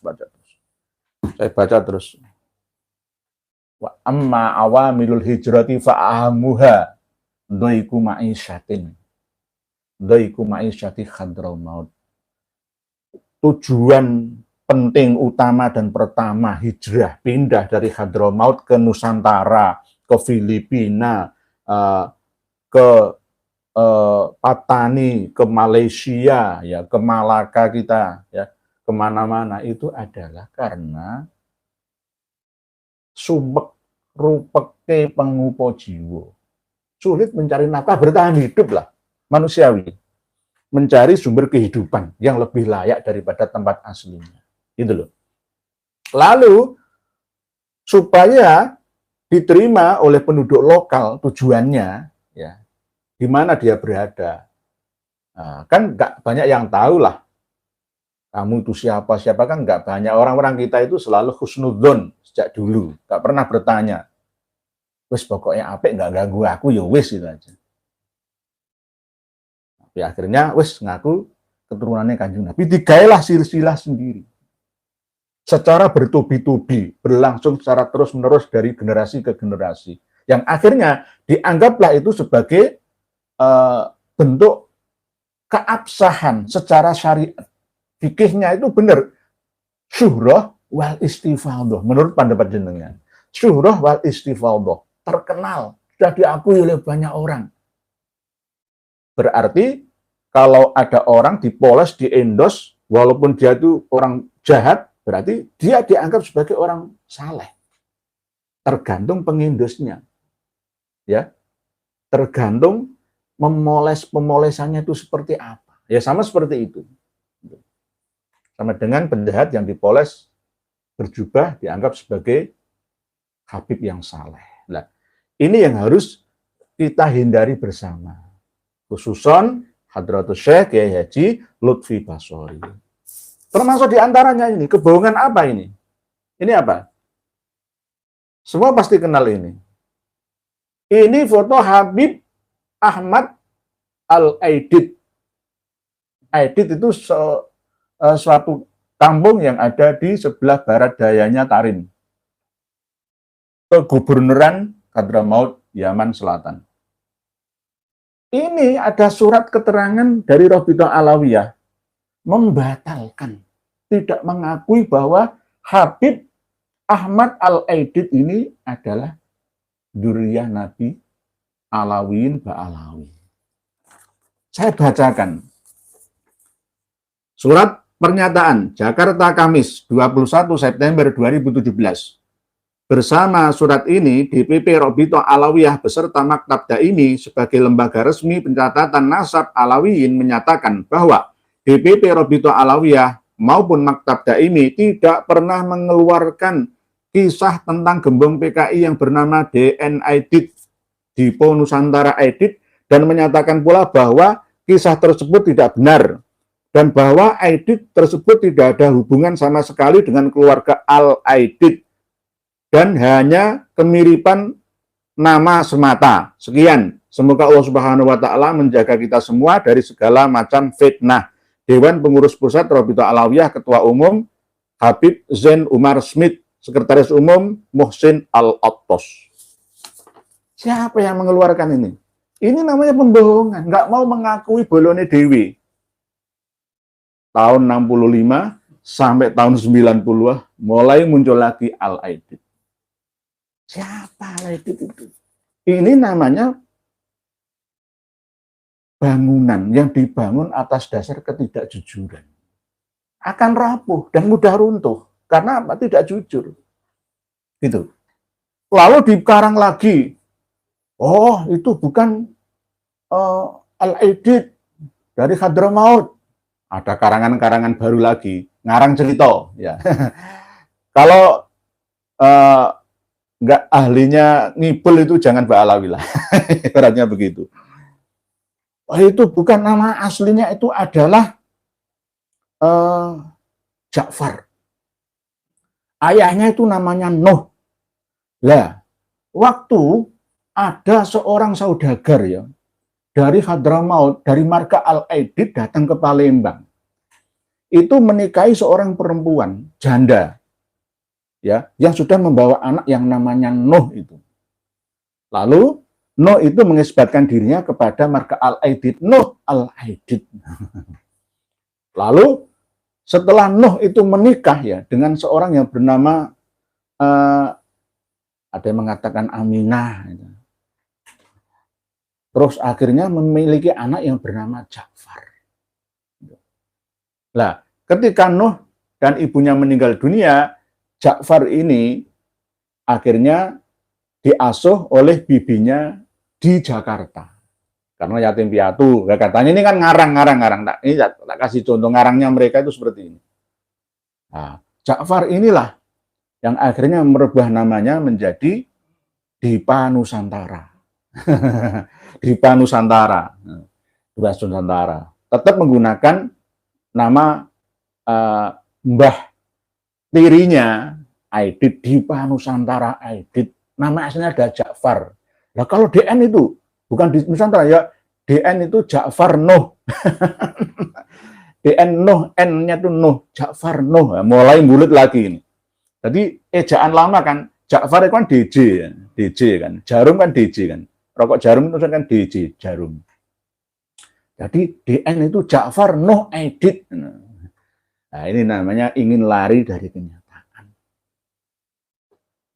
Saya baca terus. Wa amma awamilul hijrati fa'ahamuha dhaiku ma'isyatin. Dhaiku ma'isyati khadrau maut. Tujuan penting utama dan pertama hijrah, pindah dari Hadramaut ke Nusantara, ke Filipina, ke Patani, ke Malaysia, ya, ke Malaka kita, ya, kemana-mana itu adalah karena sumek rupeke pengupo jiwo. Sulit mencari nafkah, bertahan hidup lah, manusiawi. Mencari sumber kehidupan yang lebih layak daripada tempat aslinya. Gitu loh. Lalu, supaya diterima oleh penduduk lokal, tujuannya, ya, di mana dia berada. Nah, kan nggak banyak yang tahu lah. Kamu itu siapa kan nggak banyak. Orang-orang kita itu selalu husnudzon sejak dulu. Nggak pernah bertanya. Wes pokoknya apik nggak ganggu aku, ya wes itu aja. Ya akhirnya wis ngaku keturunannya Kanjeng Nabi, digailah silsilah sendiri. Secara bertubi-tubi, berlangsung secara terus-menerus dari generasi ke generasi. Yang akhirnya dianggaplah itu sebagai bentuk keabsahan secara syariat. Fikihnya itu benar. Syuhrah wal istifadhah. Menurut pendapat jenengan. Syuhrah wal istifadhah. Terkenal. Sudah diakui oleh banyak orang. Berarti kalau ada orang dipoles, diendos, walaupun dia itu orang jahat, berarti dia dianggap sebagai orang saleh. Tergantung pengindosnya. Ya. Tergantung pemolesannya itu seperti apa. Ya sama seperti itu. Sama dengan penjahat yang dipoles berjubah dianggap sebagai habib yang saleh. Nah, ini yang harus kita hindari bersama. Khususon Hadratus Syekh Kiai Haji Lutfi Basori. Termasuk diantaranya ini, kebohongan apa ini? Ini apa? Semua pasti kenal ini. Ini foto Habib Ahmad Al-Aidid. Aidid itu suatu kampung yang ada di sebelah barat dayanya Tarim. Kegubernuran Hadramaut Yaman Selatan. Ini ada surat keterangan dari Rabithah Alawiyah membatalkan, tidak mengakui bahwa Habib Ahmad Al-Aidid ini adalah dzurriyyah Nabi Alawiyin Ba'alawi. Saya bacakan. Surat pernyataan Jakarta Kamis 21 September 2017. Bersama surat ini, DPP Rabithah Alawiyah beserta Maktab Daimi sebagai lembaga resmi pencatatan nasab Alawiyin menyatakan bahwa DPP Rabithah Alawiyah maupun Maktab Daimi tidak pernah mengeluarkan kisah tentang gembong PKI yang bernama DN Aidid, Dipo Nusantara Aidid, dan menyatakan pula bahwa kisah tersebut tidak benar dan bahwa Aidid tersebut tidak ada hubungan sama sekali dengan keluarga Al-Aidid dan hanya kemiripan nama semata. Sekian, semoga Allah Subhanahu wa taala menjaga kita semua dari segala macam fitnah. Dewan Pengurus Pusat Rabithah Alawiyah, Ketua Umum Habib Zain Umar Smith, Sekretaris Umum Muhsin Al-Attos. Siapa yang mengeluarkan ini? Ini namanya pembohongan, nggak mau mengakui bolone dewi. Tahun 65 sampai tahun 90 mulai muncul lagi Al-Aidid. Siapa Al-Aidid itu? Ini namanya bangunan yang dibangun atas dasar ketidakjujuran. Akan rapuh dan mudah runtuh. Karena apa? Tidak jujur. Gitu. Lalu dikarang lagi. Oh, itu bukan Al-Aidid dari Hadramaut. Ada karangan-karangan baru lagi, ngarang cerita. Ya. Kalau nggak ahlinya ngibul itu jangan Ba'alawi lah. Ibaratnya begitu. Oh, itu bukan nama aslinya, itu adalah Ja'far. Ayahnya itu namanya Nuh. Lah, waktu ada seorang saudagar ya dari Hadramaut, dari marga Al-Aidid datang ke Palembang. Itu menikahi seorang perempuan janda ya, yang sudah membawa anak yang namanya Nuh itu. Lalu Nuh itu mengisbatkan dirinya kepada marga Al-Aidid, Nuh Al-Aidid. Lalu setelah Nuh itu menikah ya dengan seorang yang bernama ada yang mengatakan Aminah. Terus akhirnya memiliki anak yang bernama Ja'far. Nah, ketika Nuh dan ibunya meninggal dunia, Ja'far ini akhirnya diasuh oleh bibinya di Jakarta. Karena yatim piatu. Katanya ini kan ngarang. Ini tak kasih contoh ngarangnya mereka itu seperti ini. Nah, Ja'far inilah yang akhirnya merubah namanya menjadi Dipa Nusantara. Dipa Nusantara. Tetap menggunakan nama mbah tirinya Aidid, Dipa Nusantara Aidid. Nama aslinya ada Ja'far. Nah, kalau DN itu bukan di Nusantara ya, DN itu Ja'far Nuh. DN Nuh, N-nya itu Nuh, Ja'far Nuh. Nah, mulai bulat lagi ini. Jadi ejaan lama kan, Ja'far itu kan DJ ya, DJ kan. Jarum kan DJ kan. Rokok jarum itu kan DJ, jarum. Jadi DN itu Ja'far Nuh Aidit. Nah, ini namanya ingin lari dari kenyataan.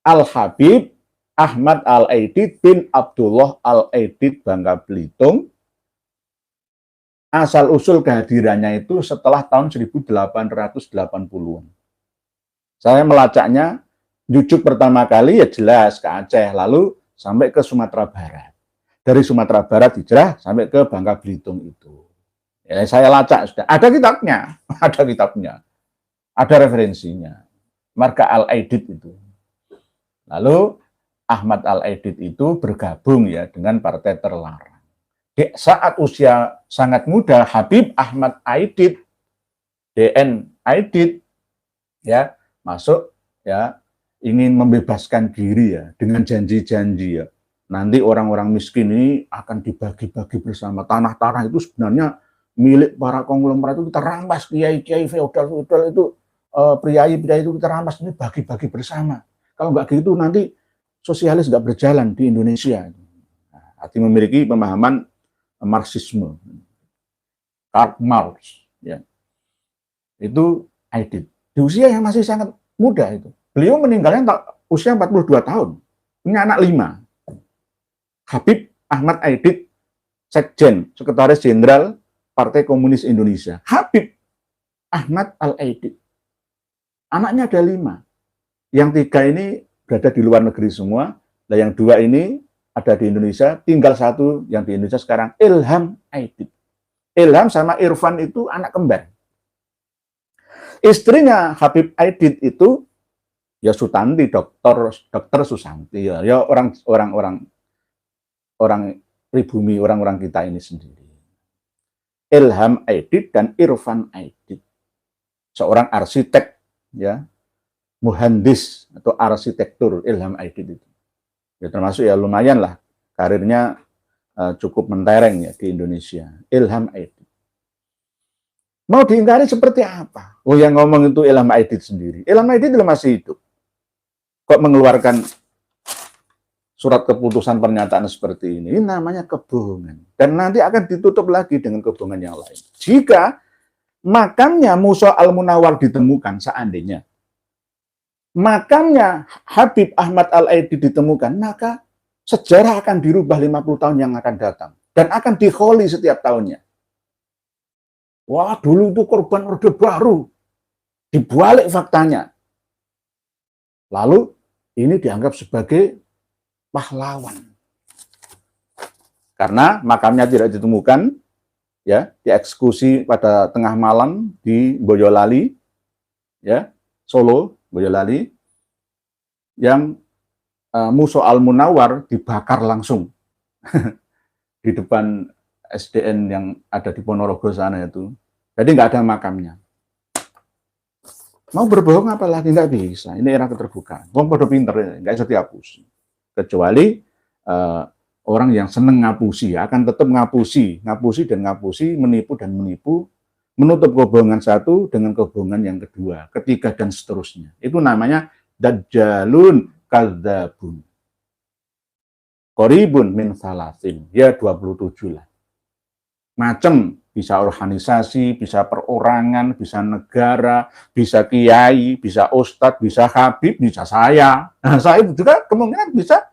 Al-Habib Ahmad Al-Aidit bin Abdullah Al-Aidit Bangka Belitung. Asal-usul kehadirannya itu setelah tahun 1880-an. Saya melacaknya, jujuk pertama kali ya jelas ke Aceh, lalu sampai ke Sumatera Barat. Dari Sumatera Barat hijrah sampai ke Bangka Belitung itu. Ya, saya lacak sudah. Ada kitabnya, ada kitabnya. Ada referensinya. Marga Al-Aidit itu. Lalu Ahmad Al-Aidit itu bergabung ya dengan partai terlarang. Di saat usia sangat muda, Habib Ahmad Aidit, DN Aidit, ya masuk ya ingin membebaskan diri ya dengan janji-janji ya. Nanti orang-orang miskin ini akan dibagi-bagi bersama. Tanah-tanah itu sebenarnya milik para konglomerat itu kita rampas, kiai-kiai feodal-feodal itu priai-priai itu kita rampas, ini bagi-bagi bersama. Kalau nggak gitu nanti sosialis nggak berjalan di Indonesia. Arti memiliki pemahaman Marxisme, Karl Marx, ya. Itu Aidit. Di usia yang masih sangat muda itu. Beliau meninggalnya usia 42 tahun. Ini anak 5. Habib Ahmad Aidit, Sekjen, Sekretaris Jenderal Partai Komunis Indonesia. Habib Ahmad Al-Aidit. Anaknya ada 5. Yang 3 ini berada di luar negeri semua. Dan yang 2 ini ada di Indonesia, tinggal 1 yang di Indonesia sekarang, Ilham Aidit. Ilham sama Irfan itu anak kembar. Istrinya Habib Aidit itu ya Sutanti, dokter Susanti, ya orang pribumi, orang-orang kita ini sendiri. Ilham Aidit dan Irfan Aidit, seorang arsitek, ya, muhandis atau arsitektur Ilham Aidit itu. Ya, termasuk ya lumayan lah karirnya cukup mentereng ya di Indonesia. Ilham Aidit. Mau diingkari seperti apa? Oh, yang ngomong itu Ilham Aidit sendiri. Ilham Aidit masih hidup. Kok mengeluarkan surat keputusan pernyataan seperti ini? Ini namanya kebohongan. Dan nanti akan ditutup lagi dengan kebohongan yang lain. Jika makamnya Musa Al-Munawwar ditemukan seandainya, makamnya Habib Ahmad Al-Aidit ditemukan, maka sejarah akan dirubah 50 tahun yang akan datang. Dan akan dikholi setiap tahunnya. Wah, dulu itu korban Orde Baru. Dibalik faktanya. Lalu, ini dianggap sebagai pahlawan. Karena makamnya tidak ditemukan, ya, dieksekusi pada tengah malam di Boyolali, ya, Solo, Boyolali, yang Musa Al-Munawwar dibakar langsung di depan SDN yang ada di Ponorogo sana itu. Jadi nggak ada makamnya. Mau berbohong apa lagi? Nggak bisa. Ini era keterbukaan. Wong pada pinter, nggak bisa dihapus. Kecuali orang yang seneng ngapusi, akan tetap ngapusi dan ngapusi, menipu dan menipu, menutup kebohongan satu dengan kebohongan yang kedua, ketiga, dan seterusnya. Itu namanya dajjalun kadzabun. Qoribun min salasin. Ya 27 lah. Macam, bisa organisasi, bisa perorangan, bisa negara, bisa kiai, bisa ustadz, bisa habib, bisa saya. Nah, saya juga kemungkinan bisa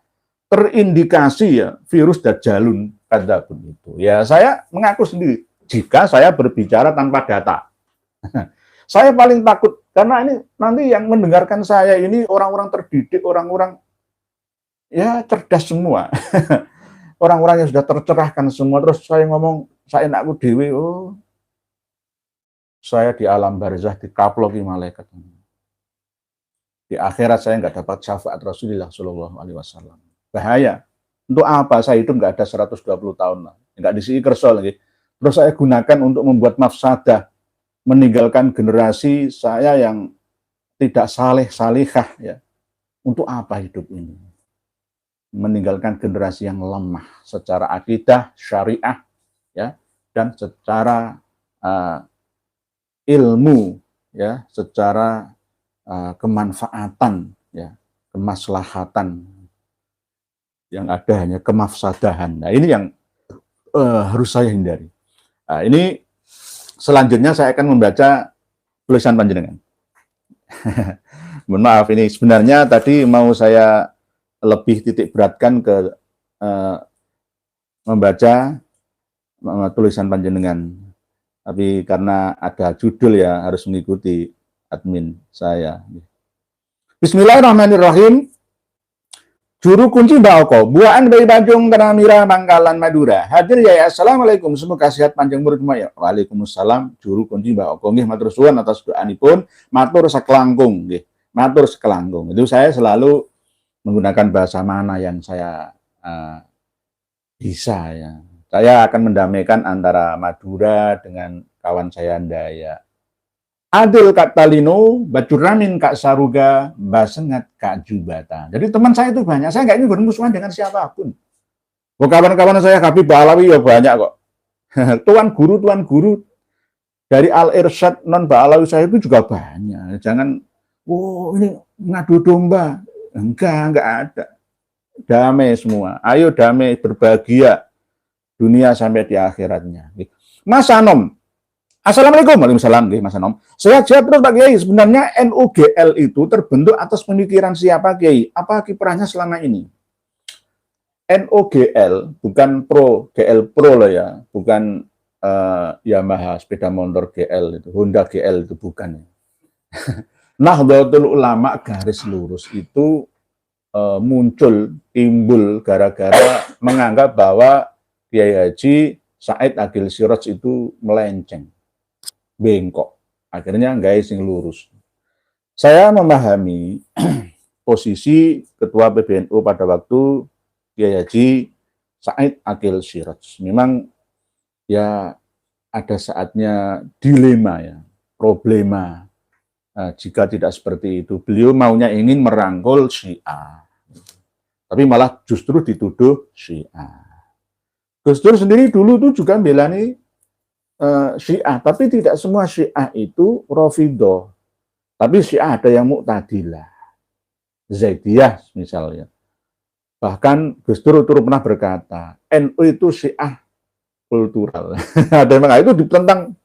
terindikasi ya virus dajjalun kadzabun itu. Ya saya mengaku sendiri. Jika saya berbicara tanpa data. Saya paling takut, karena ini nanti yang mendengarkan saya ini orang-orang terdidik, orang-orang ya cerdas semua. Orang-orang yang sudah tercerahkan semua, terus saya ngomong, saya enakku dewe, oh, saya di alam barzah dikaploki malaikat. Di akhirat saya nggak dapat syafaat Rasulullah SAW. Bahaya. Untuk apa saya hidup nggak ada 120 tahun lah. Nggak diisi kerso lagi. Terus saya gunakan untuk membuat mafsadah, meninggalkan generasi saya yang tidak saleh-salihah ya. Untuk apa hidup ini? Meninggalkan generasi yang lemah secara akidah, syariah, ya, dan secara ilmu, ya, secara kemanfaatan, ya, kemaslahatan, yang ada hanya kemafsadahan. Nah, ini yang harus saya hindari. Nah, ini selanjutnya saya akan membaca tulisan panjenengan. Mohon maaf, ini sebenarnya tadi mau saya lebih titik beratkan ke membaca tulisan panjenengan, tapi karena ada judul ya harus mengikuti admin saya. Bismillahirrahmanirrahim. Juru kunci Mbak Oko, buaan bayi Bajung Tanamira Bangkalan Madura. Hadir ya, assalamualaikum, semoga sehat panjang umur semua ya. Waalaikumsalam. Juru kunci Mbak Oko, nggih matur suwun atas doanipun, matur sekelangkung, nggih. Matur sekelangkung. Itu saya selalu menggunakan bahasa mana yang saya bisa ya. Saya akan mendamaikan antara Madura dengan kawan saya Ndaya. Adil Kak Talino, Bacuramin Kak Saruga, Basengat Kak Jubata. Jadi teman saya itu banyak. Saya nggak ingin bermusuhan dengan siapapun. Kawan-kawan saya Habib Ba'alawi ya banyak kok. Tuan guru dari Al-Irsyad non Ba'alawi saya itu juga banyak. Jangan, ini ngadu domba. Enggak ada. Damai semua. Ayo damai, berbahagia dunia sampai di akhiratnya. Mas Anom, assalamualaikum. Waalaikumsalam, Mas Anom. Sehat-sehat terus Pak Kiai. Sebenarnya NUGL itu terbentuk atas pemikiran siapa Kiai? Apa kiprahnya selama ini? NUGL bukan GL Pro loh ya, bukan Yamaha sepeda motor GL itu, Honda GL itu bukan. Nahdlatul Ulama garis lurus itu timbul gara-gara menganggap bahwa Kiai Haji Said Agil Siraj itu melenceng, bengkok. Akhirnya nggak sing lurus. Saya memahami posisi Ketua PBNU pada waktu Kiai Haji Said Agil Siraj. Memang ya ada saatnya dilema ya, problema. Jika tidak seperti itu, beliau maunya ingin merangkul Syiah, tapi malah justru dituduh Syiah. Gus Dur sendiri dulu tuh juga belani Syiah, tapi tidak semua Syiah itu Rafidhah. Tapi Syiah ada yang Mu'tadilah, Zaidiyah misalnya. Bahkan Gus Dur pernah berkata, NU itu Syiah kultural. Ada yang itu ditentang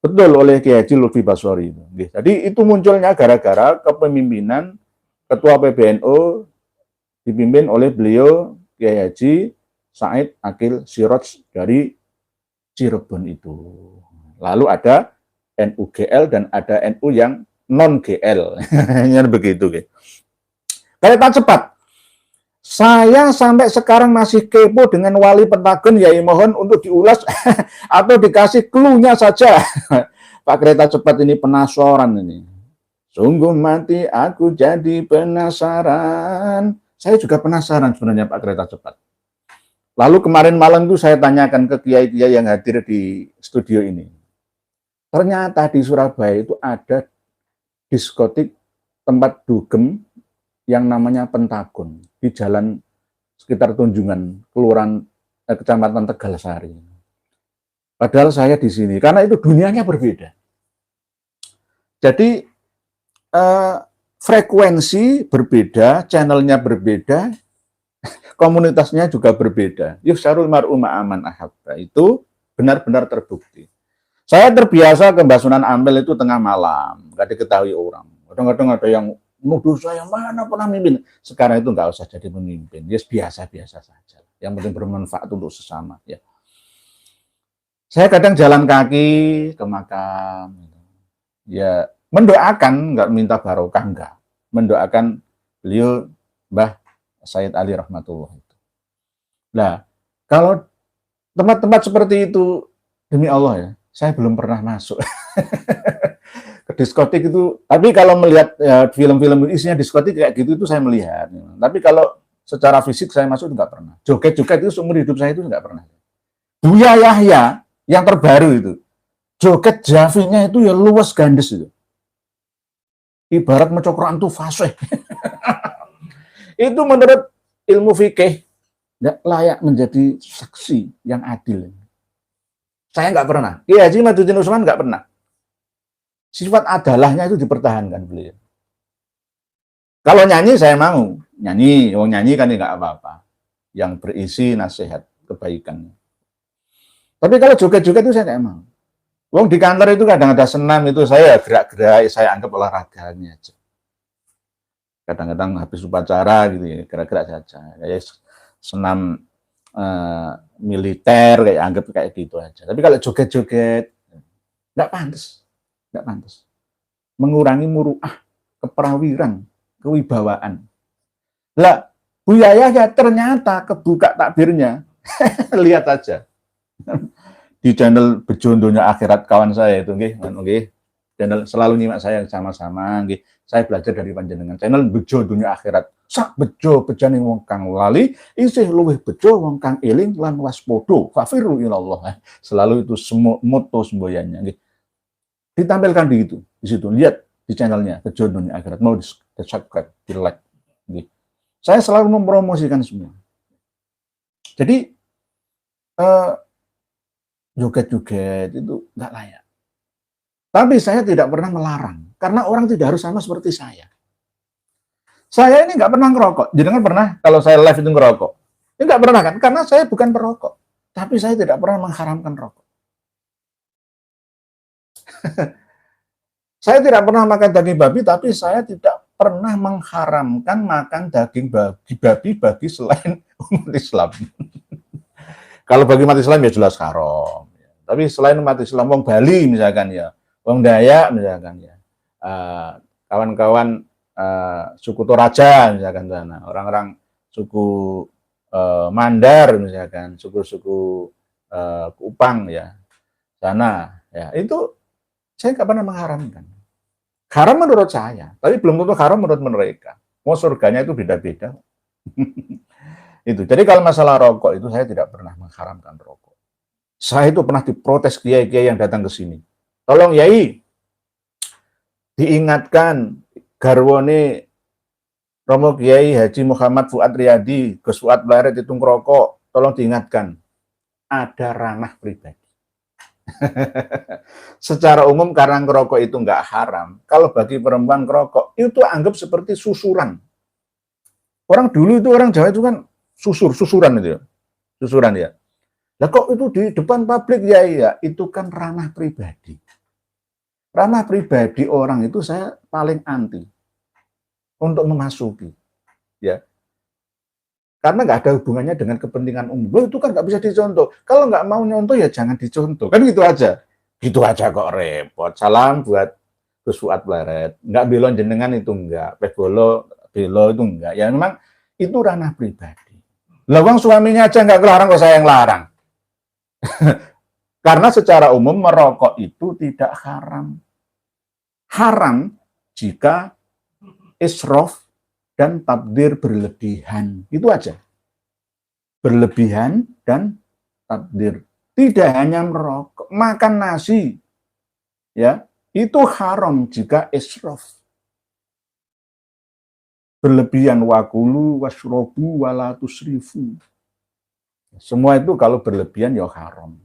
betul oleh Kiai Haji Lutfi Basori. Jadi itu munculnya gara-gara kepemimpinan Ketua PBNU dipimpin oleh beliau Kiai Haji Said Agil Siraj dari Cirebon itu. Lalu ada NUGL dan ada NU yang non-GL. Yang begitu. Kereta cepat. Saya sampai sekarang masih kepo dengan Wali Pentagon, Yai mohon untuk diulas atau dikasih clue-nya saja. Pak Kereta Cepat ini penasaran ini. Sungguh mati aku jadi penasaran. Saya juga penasaran sebenarnya Pak Kereta Cepat. Lalu kemarin malam itu saya tanyakan ke kiai-kiai yang hadir di studio ini. Ternyata di Surabaya itu ada diskotik tempat dugem yang namanya Pentagon di jalan sekitar Tunjungan, Kelurahan Kecamatan Tegalsari. Padahal saya di sini karena itu dunianya berbeda. Jadi frekuensi berbeda, channelnya berbeda, komunitasnya juga berbeda. Yusarul mar'u ma'aman ahabba itu benar-benar terbukti. Saya terbiasa ke Mbah Sunan Ampel itu tengah malam, nggak diketahui orang. Kadang-kadang ada yang nuduh saya mana pernah mimpin. Sekarang itu nggak usah jadi pemimpin, ya biasa-biasa saja. Yang penting bermanfaat untuk sesama. Ya. Saya kadang jalan kaki ke makam, ya mendoakan, nggak minta barokah, enggak. Mendoakan beliau Mbah Said Ali Rahmatullah itu. Nah, kalau tempat-tempat seperti itu, demi Allah ya, saya belum pernah masuk. Ke diskotik itu, tapi kalau melihat ya, film-film isinya diskotik kayak gitu itu saya melihat. Tapi kalau secara fisik saya masuk nggak pernah. Joget-joget itu seumur hidup saya itu nggak pernah. Buya Yahya yang terbaru itu, joget javinya itu ya luas gandes itu. Ibarat mencokrokan tuh fasih. Itu menurut ilmu fikih, tidak layak menjadi saksi yang adil. Saya nggak pernah. Kiai Haji Maduddin Usman nggak pernah. Sifat adalahnya itu dipertahankan beliau. Kalau nyanyi saya mau nyanyi, nyanyi kan nggak apa-apa. Yang berisi nasihat kebaikan. Tapi kalau joget-joget itu saya nggak mau. Wong di kantor itu kadang ada senam itu saya gerak-gerak, saya anggap olahraganya aja. Kadang-kadang habis upacara gitu ya, gerak-gerak saja. Kayak senam militer kayak anggap kayak gitu aja. Tapi kalau joget-joget nggak pantas, nggak pantas. Mengurangi muruah, keperawiran, kewibawaan. Lah, Bu Yaya ya ternyata kebuka takbirnya. Lihat aja. Di channel Bejondonya Akhirat kawan saya itu nggih, channel selalu nyimak saya sama-sama nggih. Saya belajar dari panjenengan channel Bejondonya Akhirat. Sak bejo bejane wong kang lali, isih luwih bejo wong kang eling lan waspada. Fafiru ilallah. Selalu itu semua moto semboyannya nggih. Ditampilkan di situ. Lihat di channelnya Bejondonya Akhirat. Mau di-subscribe, di-like nggih. Saya selalu mempromosikan semua. Jadi joget-joget itu nggak layak. Tapi saya tidak pernah melarang, karena orang tidak harus sama seperti saya. Saya ini nggak pernah ngerokok. Jadi kan pernah kalau saya live itu ngerokok. Ini nggak pernah kan, karena saya bukan perokok. Tapi saya tidak pernah mengharamkan rokok. Saya tidak pernah makan daging babi, tapi saya tidak pernah mengharamkan makan daging babi bagi selain umat Islam. Kalau bagi umat Islam ya jelas haram. Tapi selain umat Islam, wong Bali misalkan ya, wong Dayak misalkan ya, kawan-kawan suku Toraja misalkan sana, orang-orang suku Mandar misalkan, suku-suku Kupang ya, sana ya, itu saya nggak pernah mengharamkan. Haram menurut saya, tapi belum tentu haram menurut mereka. Mau surganya itu beda-beda. Itu. Jadi kalau masalah rokok itu saya tidak pernah mengharamkan rokok. Saya itu pernah diprotes kiai-kiai yang datang ke sini. Tolong Yai, diingatkan garwane Romo Kiai Haji Muhammad Fuad Riyadi, Gus Fuad Blaret itu ngerokok, tolong diingatkan. Ada ranah pribadi. Secara umum karena ngerokok itu nggak haram. Kalau bagi perempuan ngerokok itu anggap seperti susuran. Orang dulu itu orang Jawa itu kan susuran itu ya. Susuran ya. Lah kok itu di depan publik ya, itu kan ranah pribadi. Ranah pribadi orang itu saya paling anti untuk memasuki. Ya. Karena nggak ada hubungannya dengan kepentingan umum. Itu kan nggak bisa dicontoh. Kalau nggak mau nyontoh ya jangan dicontoh. Kan gitu aja. Gitu aja kok repot. Salam buat Gus Fuad Blaret. Nggak belon jenengan itu nggak. Belo itu nggak. Ya memang itu ranah pribadi. Lawang suaminya aja nggak kelarang, kok saya yang larang. Karena secara umum merokok itu tidak haram. Haram jika israf dan tabdir berlebihan. Itu aja. Berlebihan dan tabdir. Tidak hanya merokok, makan nasi. Ya, itu haram jika israf. Berlebihan wakulu washrobu wala tusrifu. Semua itu kalau berlebihan ya haram.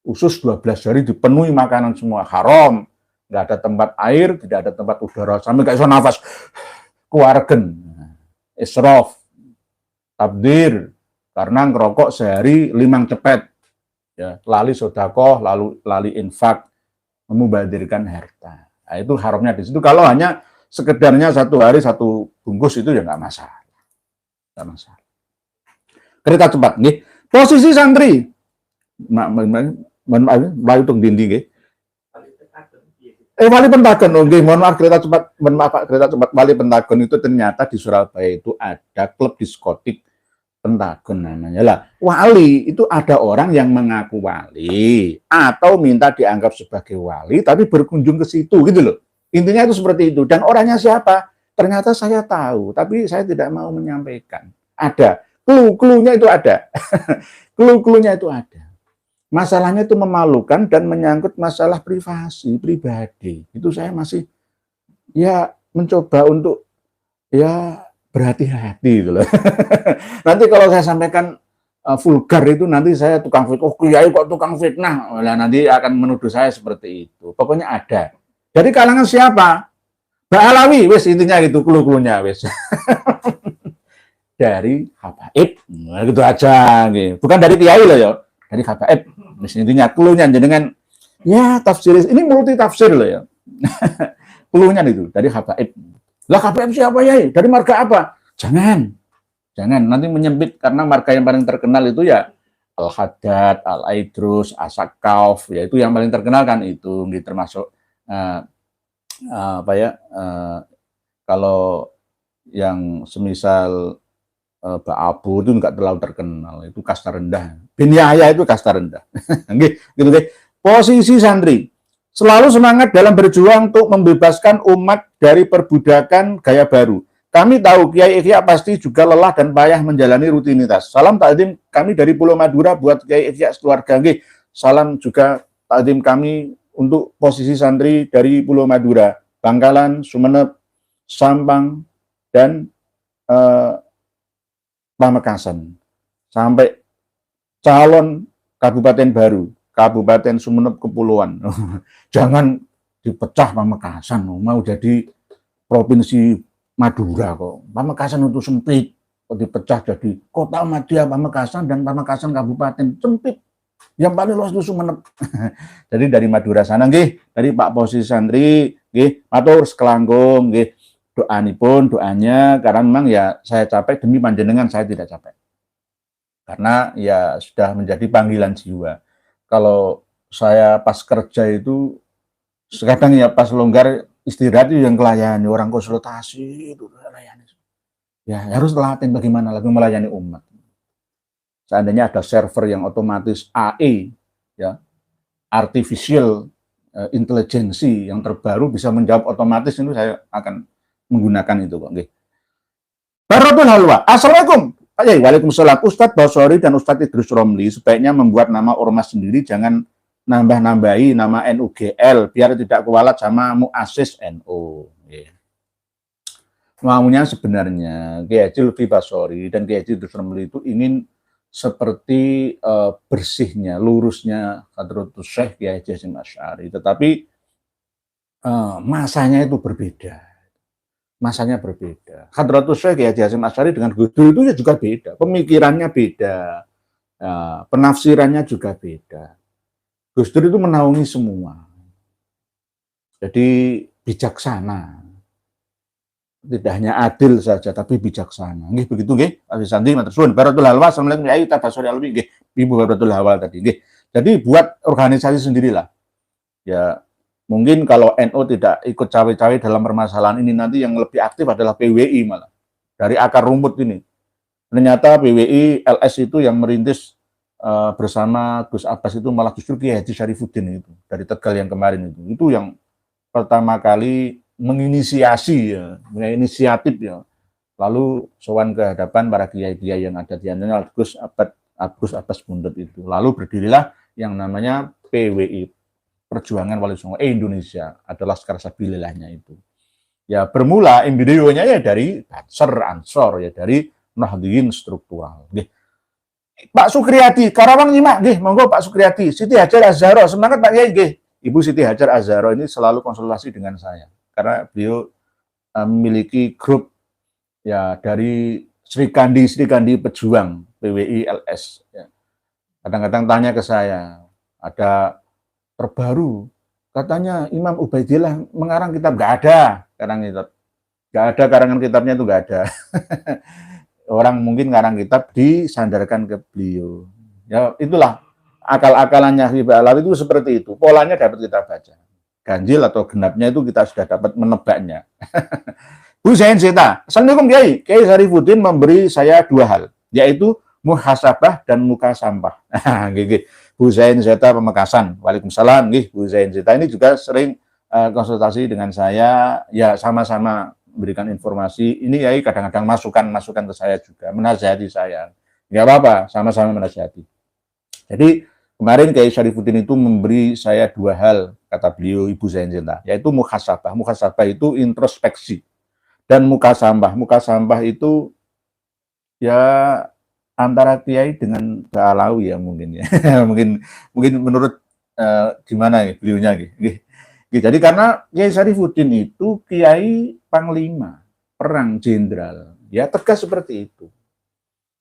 Usus 12 hari dipenuhi makanan semua haram. Nggak ada tempat air, tidak ada tempat udara, sampai nggak bisa nafas. Keluargen, israf, tabdir, karena ngerokok sehari 5 cepet, ya, lali sodakoh, lalu lali infak, memubadirkan harta. Nah, itu haramnya di situ. Kalau hanya sekedarnya 1 hari 1 bungkus itu ya nggak masalah, nggak masalah. Kereta cepat, nih. Posisi santri, maaf itu dindi, nih. Wali Pentagon, mohon maaf kereta cepat, kereta cepat Wali Pentagon itu ternyata di Surabaya itu ada klub diskotik Pentagon namanya. Lah, wali itu ada orang yang mengaku wali atau minta dianggap sebagai wali tapi berkunjung ke situ gitu loh. Intinya itu seperti itu. Dan orangnya siapa? Ternyata saya tahu, tapi saya tidak mau menyampaikan. Ada, clue-nya itu ada. Clue-nya itu ada. Masalahnya itu memalukan dan menyangkut masalah privasi, pribadi. Itu saya masih ya mencoba untuk ya berhati-hati gitu loh. Nanti kalau saya sampaikan vulgar itu nanti saya tukang fitnah, oh kiai kok tukang fitnah, nah, nanti akan menuduh saya seperti itu. Pokoknya ada. Dari kalangan siapa? Mbak Alawi, wes intinya gitu, clue-cluenya wes. Dari habaib, nah, gitu aja, gitu. Bukan dari kiai loh ya, dari habaib. Wes intinya cluenya dengan ya tafsir ini multi tafsir loh ya. Cluenya itu dari habaib. Lah habaib siapa ya? Dari marga apa? Jangan nanti menyempit karena marga yang paling terkenal itu ya Al-Haddad, Al-Aidrus, As-Sakauf, ya itu yang paling terkenal kan itu, gitu, termasuk apa ya, kalau yang semisal Ba'abu itu nggak terlalu terkenal, itu kasta rendah. Bin Yahya itu kasta rendah. Gitu deh. Posisi santri selalu semangat dalam berjuang untuk membebaskan umat dari perbudakan gaya baru. Kami tahu Kiai Ikhya pasti juga lelah dan payah menjalani rutinitas. Salam takdim kami dari Pulau Madura buat Kiai Ikhya sekeluarga. Salam juga takdim kami untuk posisi santri dari Pulau Madura, Bangkalan, Sumeneb, Sampang, dan Pamekasan. Sampai calon kabupaten baru, Kabupaten Sumeneb Kepulauan. Jangan dipecah Pamekasan, mau jadi provinsi Madura kok. Pamekasan itu sempit, kok dipecah jadi Kota Madya Pamekasan dan Pamekasan Kabupaten sempit. Yang paling luas itu Sumeneb. Jadi dari Madura sana nggih, dari Pak Posisi Santri nggih, matur sekelangkung nggih. Doanya karena memang ya saya capek demi panjenengan saya tidak capek. Karena ya sudah menjadi panggilan jiwa. Kalau saya pas kerja itu kadang ya pas longgar istirahat itu yang melayani orang konsultasi itu melayani. Ya harus latih bagaimana lagi melayani umat. Seandainya ada server yang otomatis AI ya, artificial intelligence yang terbaru bisa menjawab otomatis, itu saya akan menggunakan itu kok. Barotul Halwa. Assalamualaikum. Waalaikumsalam. Ustadz Basori dan Ustadz Idrus Romli sebaiknya membuat nama ormas sendiri, jangan nambah-nambahi nama NUGL biar tidak kualat sama muassis NU. Maunya sebenarnya Kiai Haji Lutfi Basori dan Kiai Haji Idrus Romli itu ingin seperti bersihnya, lurusnya Hadratus Syekh Kiai Haji Hasyim Asy'ari, tetapi masanya itu berbeda. Masanya berbeda. Hadratus Syekh Kiai Haji Hasyim Asy'ari dengan Gus Dur itu juga beda. Pemikirannya beda. Penafsirannya juga beda. Gus Dur itu menaungi semua. Jadi bijaksana. Tidak hanya adil saja, tapi bijaksana. Nggih begitu nggih. Pak Sandi matur suwun. Baratul Halwa. Assalamualaikum ya Ustaz Basori Alwi nggih. Ibu Baratul Halwa tadi nggih. Jadi buat organisasi sendirilah. Ya mungkin kalau NU tidak ikut cawe-cawe dalam permasalahan ini, nanti yang lebih aktif adalah PWI malah. Dari akar rumput ini. Ternyata PWI, LS itu yang merintis bersama Gus Abbas itu malah justru Kiai Haji Syarifuddin itu. Dari Tegal yang kemarin itu. Itu yang pertama kali menginisiasi ya, inisiatif ya. Lalu sowan ke hadapan para kiai-kiai yang ada di antaranya Gus Abbas Bundet itu. Lalu berdirilah yang namanya PWI. Perjuangan Wali Songo Indonesia adalah Laskar Sabilillahnya itu. Ya bermula embrionya ya dari Banser Ansor ya, dari Nahdliyin struktural. Nggih. Pak Sukriyadi Karawang nyimak nggih, monggo Pak Sukriyadi. Siti Hajar Azharo, semangat Pak Kiai nggih. Ibu Siti Hajar Azharo ini selalu konsultasi dengan saya karena beliau memiliki grup ya dari Sri Kandi Pejuang PWI LS ya. Kadang-kadang tanya ke saya, ada terbaru, katanya Imam Ubaidillah mengarang kitab, nggak ada karangan kitabnya itu nggak ada. Orang mungkin ngarang kitab disandarkan ke beliau. Ya itulah akal-akalannya Habib Alawi itu seperti itu. Polanya dapat kita baca. Ganjil atau genapnya itu kita sudah dapat menebaknya. Bu Zain Zeta, Assalamualaikum Kiai. Kiai Syarifuddin memberi saya 2 hal, yaitu muhasabah dan muka sampah. Bu Zain Zeta Pamekasan. Waalaikumsalam. Bu Zain Zeta ini juga sering konsultasi dengan saya, ya sama-sama memberikan informasi. Ini ya kadang-kadang masukan ke saya juga, menasihati saya. Nggak apa-apa, sama-sama menasihati. Jadi kemarin Kiai Syarifuddin itu memberi saya 2 hal, kata beliau Ibu Zain Zeta, yaitu muhasabah. Muhasabah itu introspeksi. Dan muka sampah itu ya antara kiai dengan Mbak Alawi ya mungkin ya. mungkin menurut gimana ya beliaunya gitu. Jadi karena Kiai Sarifuddin itu kiai panglima perang jenderal, ya tegas seperti itu.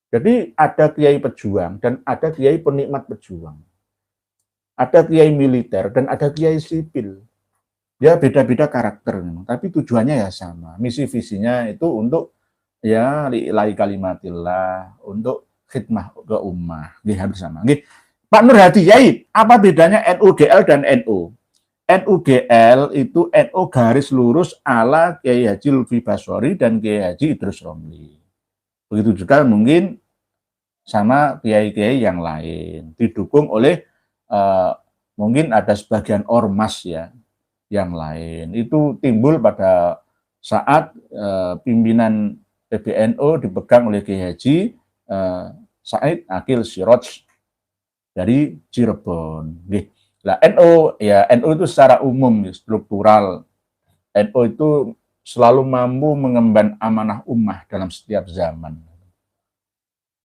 Jadi ada kiai pejuang dan ada kiai penikmat pejuang. Ada kiai militer dan ada kiai sipil. Ya beda-beda karakter, tapi tujuannya ya sama. Misi visinya itu untuk ya lillahi kalimatillah, untuk khidmah ke ummah, nggih hampir sama. Nggih. Pak Nur Hadi Yai, apa bedanya NUGL dan NU? NUGL itu NU garis lurus ala Kiai Haji Lutfi Basori dan Kiai Haji Idrus Romli. Begitu juga mungkin sama kiai-kiai yang lain, didukung oleh mungkin ada sebagian ormas ya yang lain. Itu timbul pada saat pimpinan PBNU dipegang oleh Kiai Haji Said Akil Siroj dari Cirebon. Nah, NU itu secara umum struktural. NU itu selalu mampu mengemban amanah ummah dalam setiap zaman.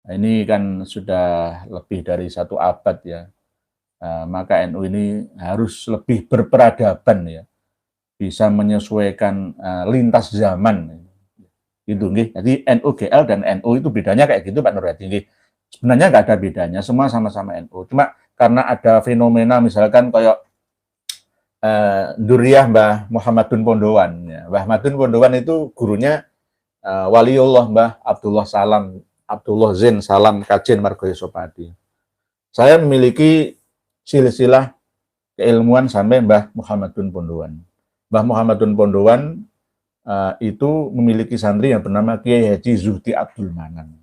Nah, ini kan sudah lebih dari 1 abad ya. Maka NU ini harus lebih berperadaban ya, bisa menyesuaikan lintas zaman. Gitu nggih. Jadi NUGL dan NU itu bedanya kayak gitu Pak Nur Hadi. Sebenarnya nggak ada bedanya, semua sama-sama NU. Cuma karena ada fenomena misalkan kayak Duriah Mbah Muhammadun Pondowan. Ya. Mbah Muhammadun Pondowan itu gurunya Waliullah Mbah Abdullah Zain Salam Kajen Margoyo Sopadi. Saya memiliki silsilah keilmuan sampai Mbah Muhammadun Pondowan. Mbah Muhammadun Pondowan itu memiliki santri yang bernama Kiai Haji Zuhdi Abdul Manan.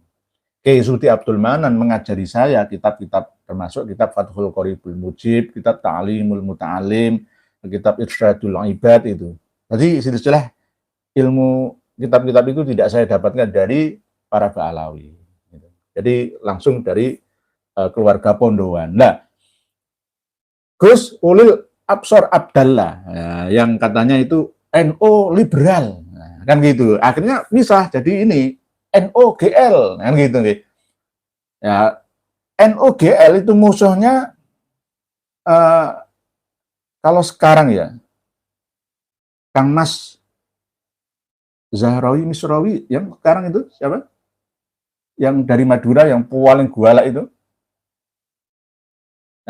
Kiai Zuhdi Abdul Manan mengajari saya kitab-kitab termasuk kitab Fathul Qoribul Mujib, kitab Ta'limul Muta'alim, kitab Irsyadul Ibad itu. Jadi silsilah ilmu kitab-kitab itu tidak saya dapatkan dari para Ba'alawi. Jadi langsung dari keluarga Pondowan. Nah, Gus Ulil Absor Abdallah yang katanya itu NU liberal, kan gitu. Akhirnya misah jadi ini NUGL, kan gitu. Ya, NUGL itu musuhnya kalau sekarang ya Kang Mas Zahrawi Misrawi yang sekarang itu siapa? Yang dari Madura yang paling guala itu.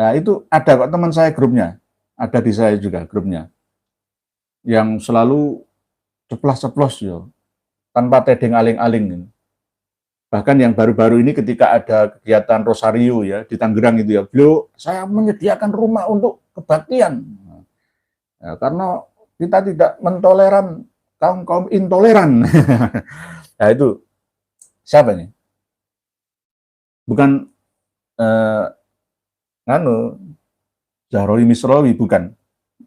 Nah, itu ada kok teman saya grupnya. Ada di saya juga grupnya. Yang selalu ceplos-ceplos ya. Tanpa tedeng aling-aling. Bahkan yang baru-baru ini ketika ada kegiatan Rosario ya di Tangerang itu ya, beliau saya menyediakan rumah untuk kebaktian. Ya, karena kita tidak mentoleran kaum intoleran. Nah itu siapa nih? Bukan Zahrawi Misrawi, bukan.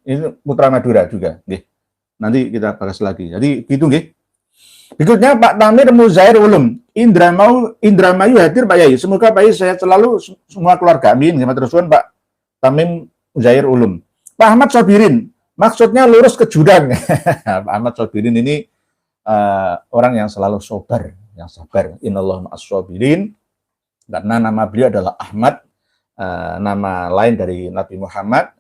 Ini Putra Madura juga. Nggih. Nanti kita bahas lagi. Jadi gitu nggih. Berikutnya Pak Tamir Muzair Ulum. Indramayu hadir Pak Yai. Semoga Pak Yai sehat selalu semua keluarga. Amin. Terus Pak Tamim Muzair Ulum. Pak Ahmad Sobirin. Maksudnya lurus ke jurang. Pak Ahmad Sobirin ini orang yang selalu sabar, yang sabar. Innallahu ma'as sobirin. Karena nama beliau adalah Ahmad, nama lain dari Nabi Muhammad.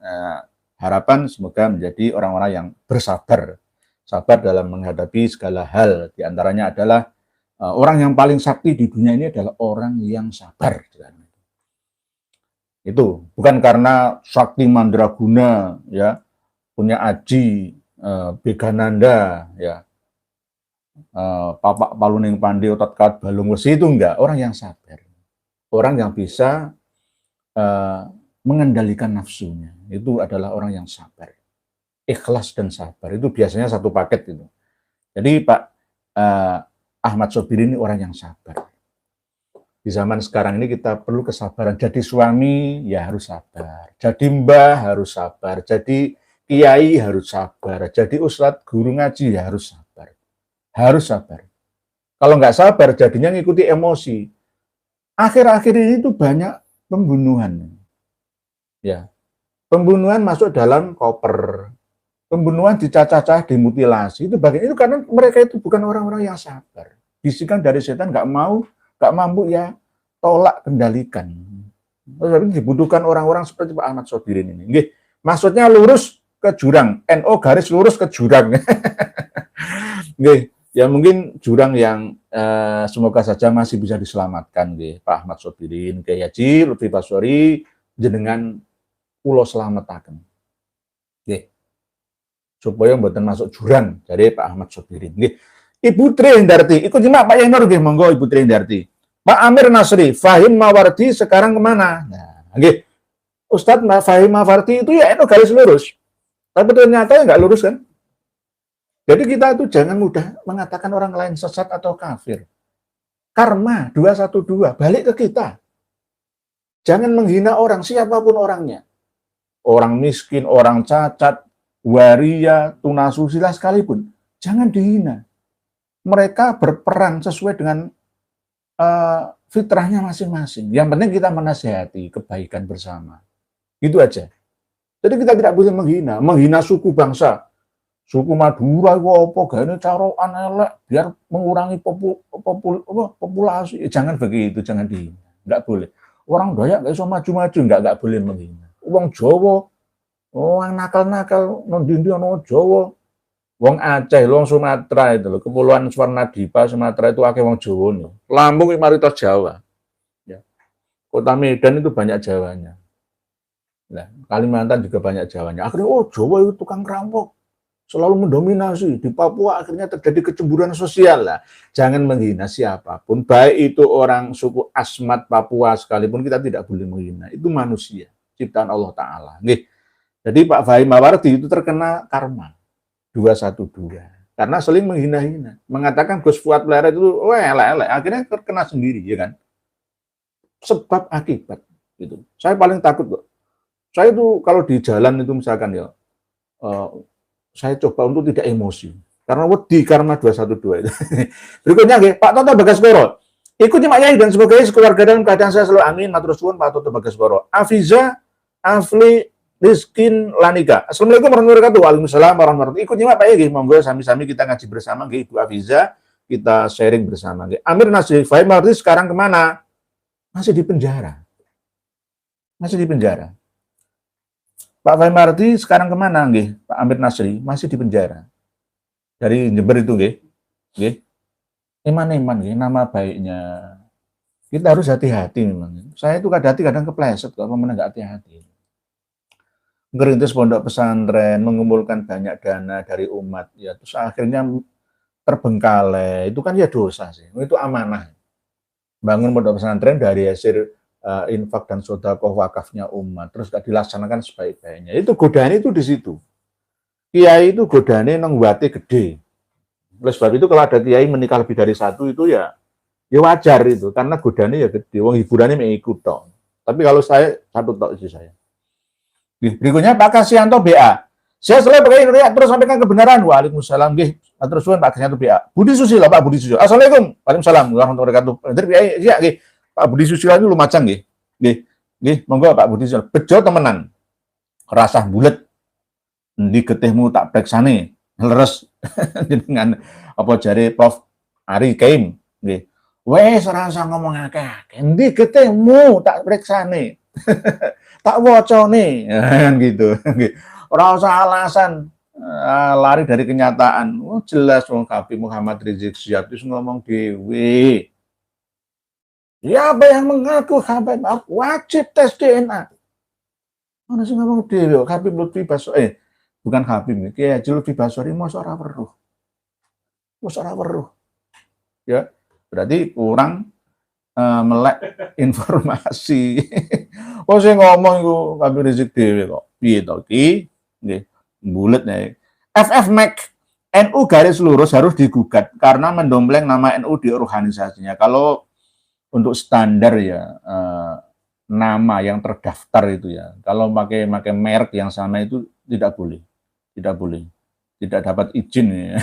Harapan semoga menjadi orang-orang yang bersabar, sabar dalam menghadapi segala hal. Di antaranya adalah orang yang paling sakti di dunia ini adalah orang yang sabar. Itu bukan karena sakti mandraguna, ya, punya aji, begananda, ya, papak paluning pandi otot kat balung wesi, itu enggak. Orang yang sabar, orang yang bisa mengendalikan nafsunya, itu adalah orang yang sabar. Ikhlas dan sabar, itu biasanya satu paket itu. Jadi Pak Ahmad Sobirin ini orang yang sabar. Di zaman sekarang ini kita perlu kesabaran. Jadi suami ya harus sabar, jadi mbah harus sabar, jadi kiai harus sabar, jadi ustadz guru ngaji ya harus sabar. Harus sabar. Kalau nggak sabar jadinya ngikuti emosi. Akhir-akhir ini tuh banyak pembunuhan. Ya. Pembunuhan masuk dalam koper. pembunuhan, dicacah-cacah, dimutilasi, itu bagian itu karena mereka itu bukan orang-orang yang sabar. Bisikan dari setan nggak mampu ya tolak, kendalikan. Tapi dibutuhkan orang-orang seperti Pak Ahmad Sobirin ini. Nggih, maksudnya lurus ke jurang, NO garis lurus ke jurang. Nggih, ya mungkin jurang yang semoga saja masih bisa diselamatkan, nggih, Pak Ahmad Sobirin, Kiai Haji Lutfi Basori, jenengan kula slametaken. Nggih. Supaya mboten masuk jurang dari Pak Ahmad Sobirin. Nggih. Ibu Tri Hendarti, ikut nyimak Pak Yenur nggih, monggo Ibu Tri Hendarti. Pak Amir Nasri, Fahim Mawardi sekarang kemana? Nah, nggih. Ustadz Fahim Mawardi itu ya itu garis lurus. Tapi ternyata ya nggak lurus kan? Jadi kita itu jangan mudah mengatakan orang lain sesat atau kafir. Karma 212 balik ke kita. Jangan menghina orang siapapun orangnya. Orang miskin, orang cacat, waria, tunasusila sekalipun. Jangan dihina. Mereka berperan sesuai dengan fitrahnya masing-masing. Yang penting kita menasihati kebaikan bersama. Itu aja. Jadi kita tidak boleh menghina suku bangsa. Suku Madura itu apa gane carokan elek biar mengurangi populasi. Jangan begitu, jangan dihina. Enggak boleh. Orang Dayak enggak iso maju-maju, enggak boleh menghina. Wong Jawa, orang nakal-nakal nondindi ono Jawa. Wong Aceh, wong Sumatera itu loh, Kepulauan Swarnadipa, Sumatera itu akeh wong Jawa nih. Lampung itu mayoritas Jawa. Ya. Kota Medan itu banyak Jawanya. Nah, Kalimantan juga banyak Jawanya. Akhirnya, oh Jawa itu tukang rampok. Selalu mendominasi. Di Papua akhirnya terjadi kecemburuan sosial lah. Jangan menghina siapapun. Baik itu orang suku Asmat Papua sekalipun kita tidak boleh menghina. Itu manusia. Ciptaan Allah Ta'ala. Nih. Jadi Pak Fahim Mawardi itu terkena karma. 212. Karena saling menghina-hina. Mengatakan Gus Fuad Pleret itu, elek-elek. Akhirnya terkena sendiri, ya kan? Sebab akibat. Gitu. Saya paling takut kok. Saya itu kalau di jalan itu misalkan ya, saya coba untuk tidak emosi. Karena wedi karena 212 itu. Berikutnya, Pak Toto Bagaskoro. Ikuti Mak Yai dan sebagainya sekeluarga dalam keadaan saya selalu amin. Matur suwun Pak Toto Bagaskoro. Afiza, Afli, Rizkin, Lanika. Assalamualaikum warahmatullahi wabarakatuh. Waalaikumsalam warahmatullahi wabarakatuh. Ikut nyimak Pak Yai. Monggo sami-sami kita ngaji bersama. Ibu Afiza, kita sharing bersama. Amir Nasri, Fahim Mawardi sekarang kemana? Masih di penjara. Masih di penjara. Pak Fahim Mawardi sekarang kemana, nggih? Pak Amir Nasri masih di penjara. Dari Jember itu, nggih. Nggih. Eman-eman, nggih, nama baiknya. Kita harus hati-hati memang. Saya itu kadang kepleset kalau nggak hati-hati. Ngerintis pondok pesantren, mengumpulkan banyak dana dari umat, ya terus akhirnya terbengkalai. Itu kan ya dosa sih. Itu amanah. Bangun pondok pesantren dari hasil infak dan sedekah wakafnya umat, terus gak dilaksanakan sebaik-baiknya. Itu godaan itu di situ. Kiai itu godane nang wate gede. Oleh sebab itu kalau ada kiai menikah lebih dari satu itu ya wajar itu, karena godane ya gede. Wong hiburannya mengikut tok. Tapi kalau saya satu tok isi saya. Berikutnya Pak Kasianto BA. Saya selalu pakai riak terus sampaikan kebenaran. Waalaikumsalam. Nggih, terus suwun Pak Kasianto BA. Budi Susilo, Pak Budi Susilo. Assalamualaikum. Waalaikumsalam warahmatullahi wabarakatuh. Iya, nggih. Pak Budi Susilo itu lumacang nggih. Nggih, monggo Pak Budi Susilo. Bejo temenan. Rasah bulet. Endi getihmu tak preksane. Leres dengan apa jare Prof Ari Kaim nggih. Wes ora usah ngomong akeh-akeh. Endi getihmu tak preksane. Tak wocone kan gitu. Ora usah alasan lari dari kenyataan. Oh jelas wong Habib Muhammad Rizik Syihab itu ngomong dhewe. Siapa yang mengaku Habib wajib tes DNA. Mana sih ngomong dhewe Habib Lutfi Basori bukan Habib Kiai Haji Lutfi Basori mosok ora weruh. Mosok ora weruh. Ya, berarti kurang melek informasi. Oh saya ngomong iku Habib Rizik dhewe kok. Piye to iki? Nggih, bulet nih. FF Mac NU garis lurus harus digugat karena mendompleng nama NU di organisasinya. Kalau untuk standar ya nama yang terdaftar itu ya. Kalau pakai merek yang sama itu tidak boleh. Tidak dapat izin ya.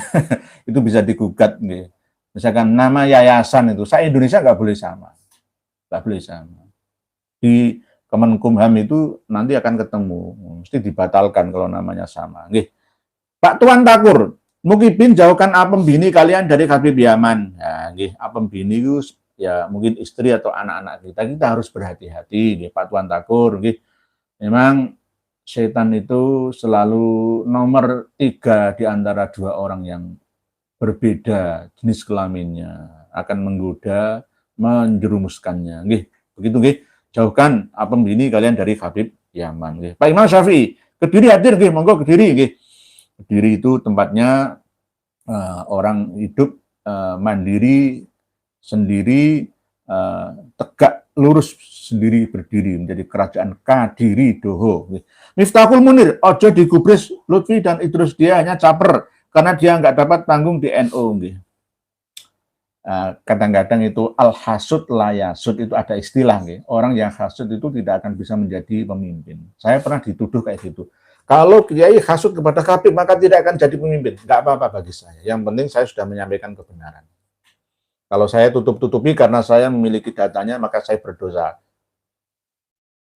Itu bisa digugat nih. Misalkan nama yayasan itu, saya Indonesia nggak boleh sama. Nggak boleh sama. Di Kemenkumham itu nanti akan ketemu, mesti dibatalkan kalau namanya sama. Nggih. Pak Tuan Takur, Mukibin jauhkan apem bini kalian dari Habib Yaman. Nah, nggih, apem bini itu ya mungkin istri atau anak-anak kita. Kita harus berhati-hati, nggih, Pak Tuan Takur, nggih. Memang setan itu selalu nomor 3 di antara 2 orang yang berbeda jenis kelaminnya, akan menggoda, menjerumuskannya. Nggih, begitu nggih. Jauhkan apem bini kalian dari Habib Yaman. Nggih. Pak Imam Syafi'i, Kediri hadir nggih, monggo Kediri nggih. Kediri itu tempatnya orang hidup mandiri, sendiri, tegak lurus sendiri berdiri menjadi kerajaan Kadiri Doho. Miftahul Munir, ojo digubris Lutfi dan Idrus, dia hanya caper karena dia nggak dapat panggung di NU. Kadang-kadang itu al-hasud layasud, itu ada istilah. Orang yang hasud itu tidak akan bisa menjadi pemimpin. Saya pernah dituduh kayak gitu. Kalau kiai hasud kepada Habib, maka tidak akan jadi pemimpin. Nggak apa-apa bagi saya. Yang penting saya sudah menyampaikan kebenaran. Kalau saya tutup-tutupi karena saya memiliki datanya, maka saya berdosa.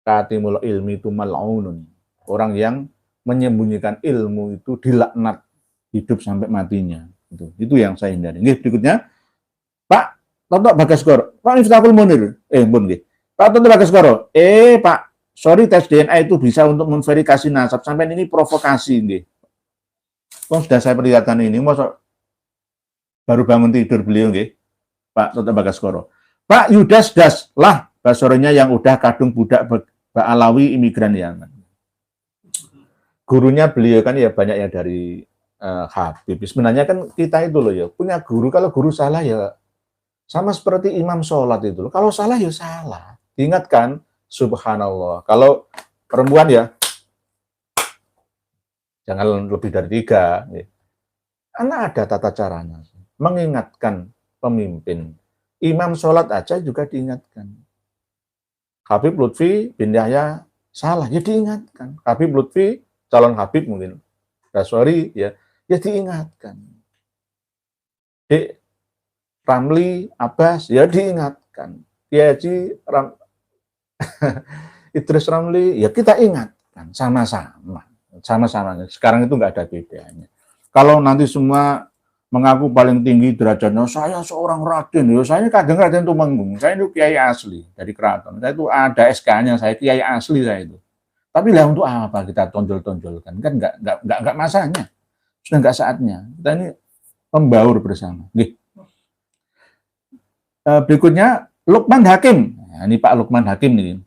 Katimul ilmi itu mal'unun. Orang yang menyembunyikan ilmu itu dilaknat hidup sampai matinya. Itu yang saya hindari. Berikutnya, Pak Toto Bagaskoro, Pak Miftahul Munir, Pak Toto Bagaskoro, Pak, sorry, tes DNA itu bisa untuk memverifikasi nasab. Sampai ini provokasi, nggih. Kok sudah saya perlihatkan ini, masa baru bangun tidur beliau, nggih. Pak Toto Bagaskoro. Pak Yudas Das, lah, basorenya yang udah kadung budak Alawi imigran Yaman. Gurunya beliau kan ya banyak ya dari Habib. Sebenarnya kan kita itu loh ya, punya guru, kalau guru salah ya sama seperti imam sholat itu loh. Kalau salah ya salah. Diingatkan, subhanallah. Kalau perempuan ya, jangan lebih dari 3. Karena ada tata caranya. Mengingatkan pemimpin. Imam sholat aja juga diingatkan. Habib Lutfi bin Yahya salah, ya diingatkan. Habib Lutfi, calon Habib mungkin. Raswari, ya diingatkan. Ramli, Abbas, ya diingatkan. Kiai Idris Ramli, ya kita ingatkan sama-sama. Sama-sama. Sekarang itu nggak ada bedanya. Kalau nanti semua mengaku paling tinggi derajatnya, saya seorang raden, ya saya kadang Raden Tumenggung, saya itu kiai asli dari keraton. Saya itu ada SK-nya, saya kiai asli saya itu. Tapi lah untuk apa kita tonjol-tonjolkan? Kan nggak masanya. Sudah nggak saatnya. Kita ini membaur bersama. Berikutnya Lukman Hakim. Nah, ini Pak Lukman Hakim nih.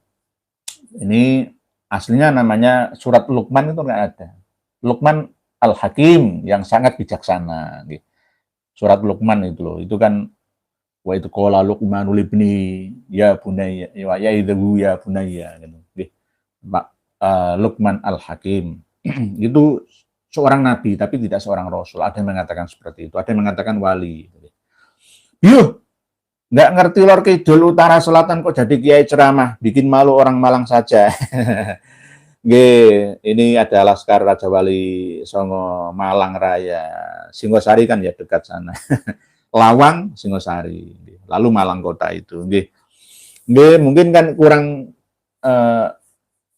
Ini aslinya namanya surat Lukman itu nggak ada. Lukman Al-Hakim yang sangat bijaksana. Surat Lukman itu loh. Itu kan wa itu qala Luqmanul ibni ya bunayya ya idhu ya bunayya gitu. Pak Lukman Al-Hakim. Itu seorang nabi tapi tidak seorang rasul. Ada yang mengatakan seperti itu, ada yang mengatakan wali. Yuh, nggak ngerti lor kidul utara selatan kok jadi kiai ceramah, bikin malu orang Malang saja. Ini ada Laskar Raja Wali Songo Malang Raya, Singosari kan ya dekat sana. Lawang, Singosari, lalu Malang Kota itu. Mungkin kan kurang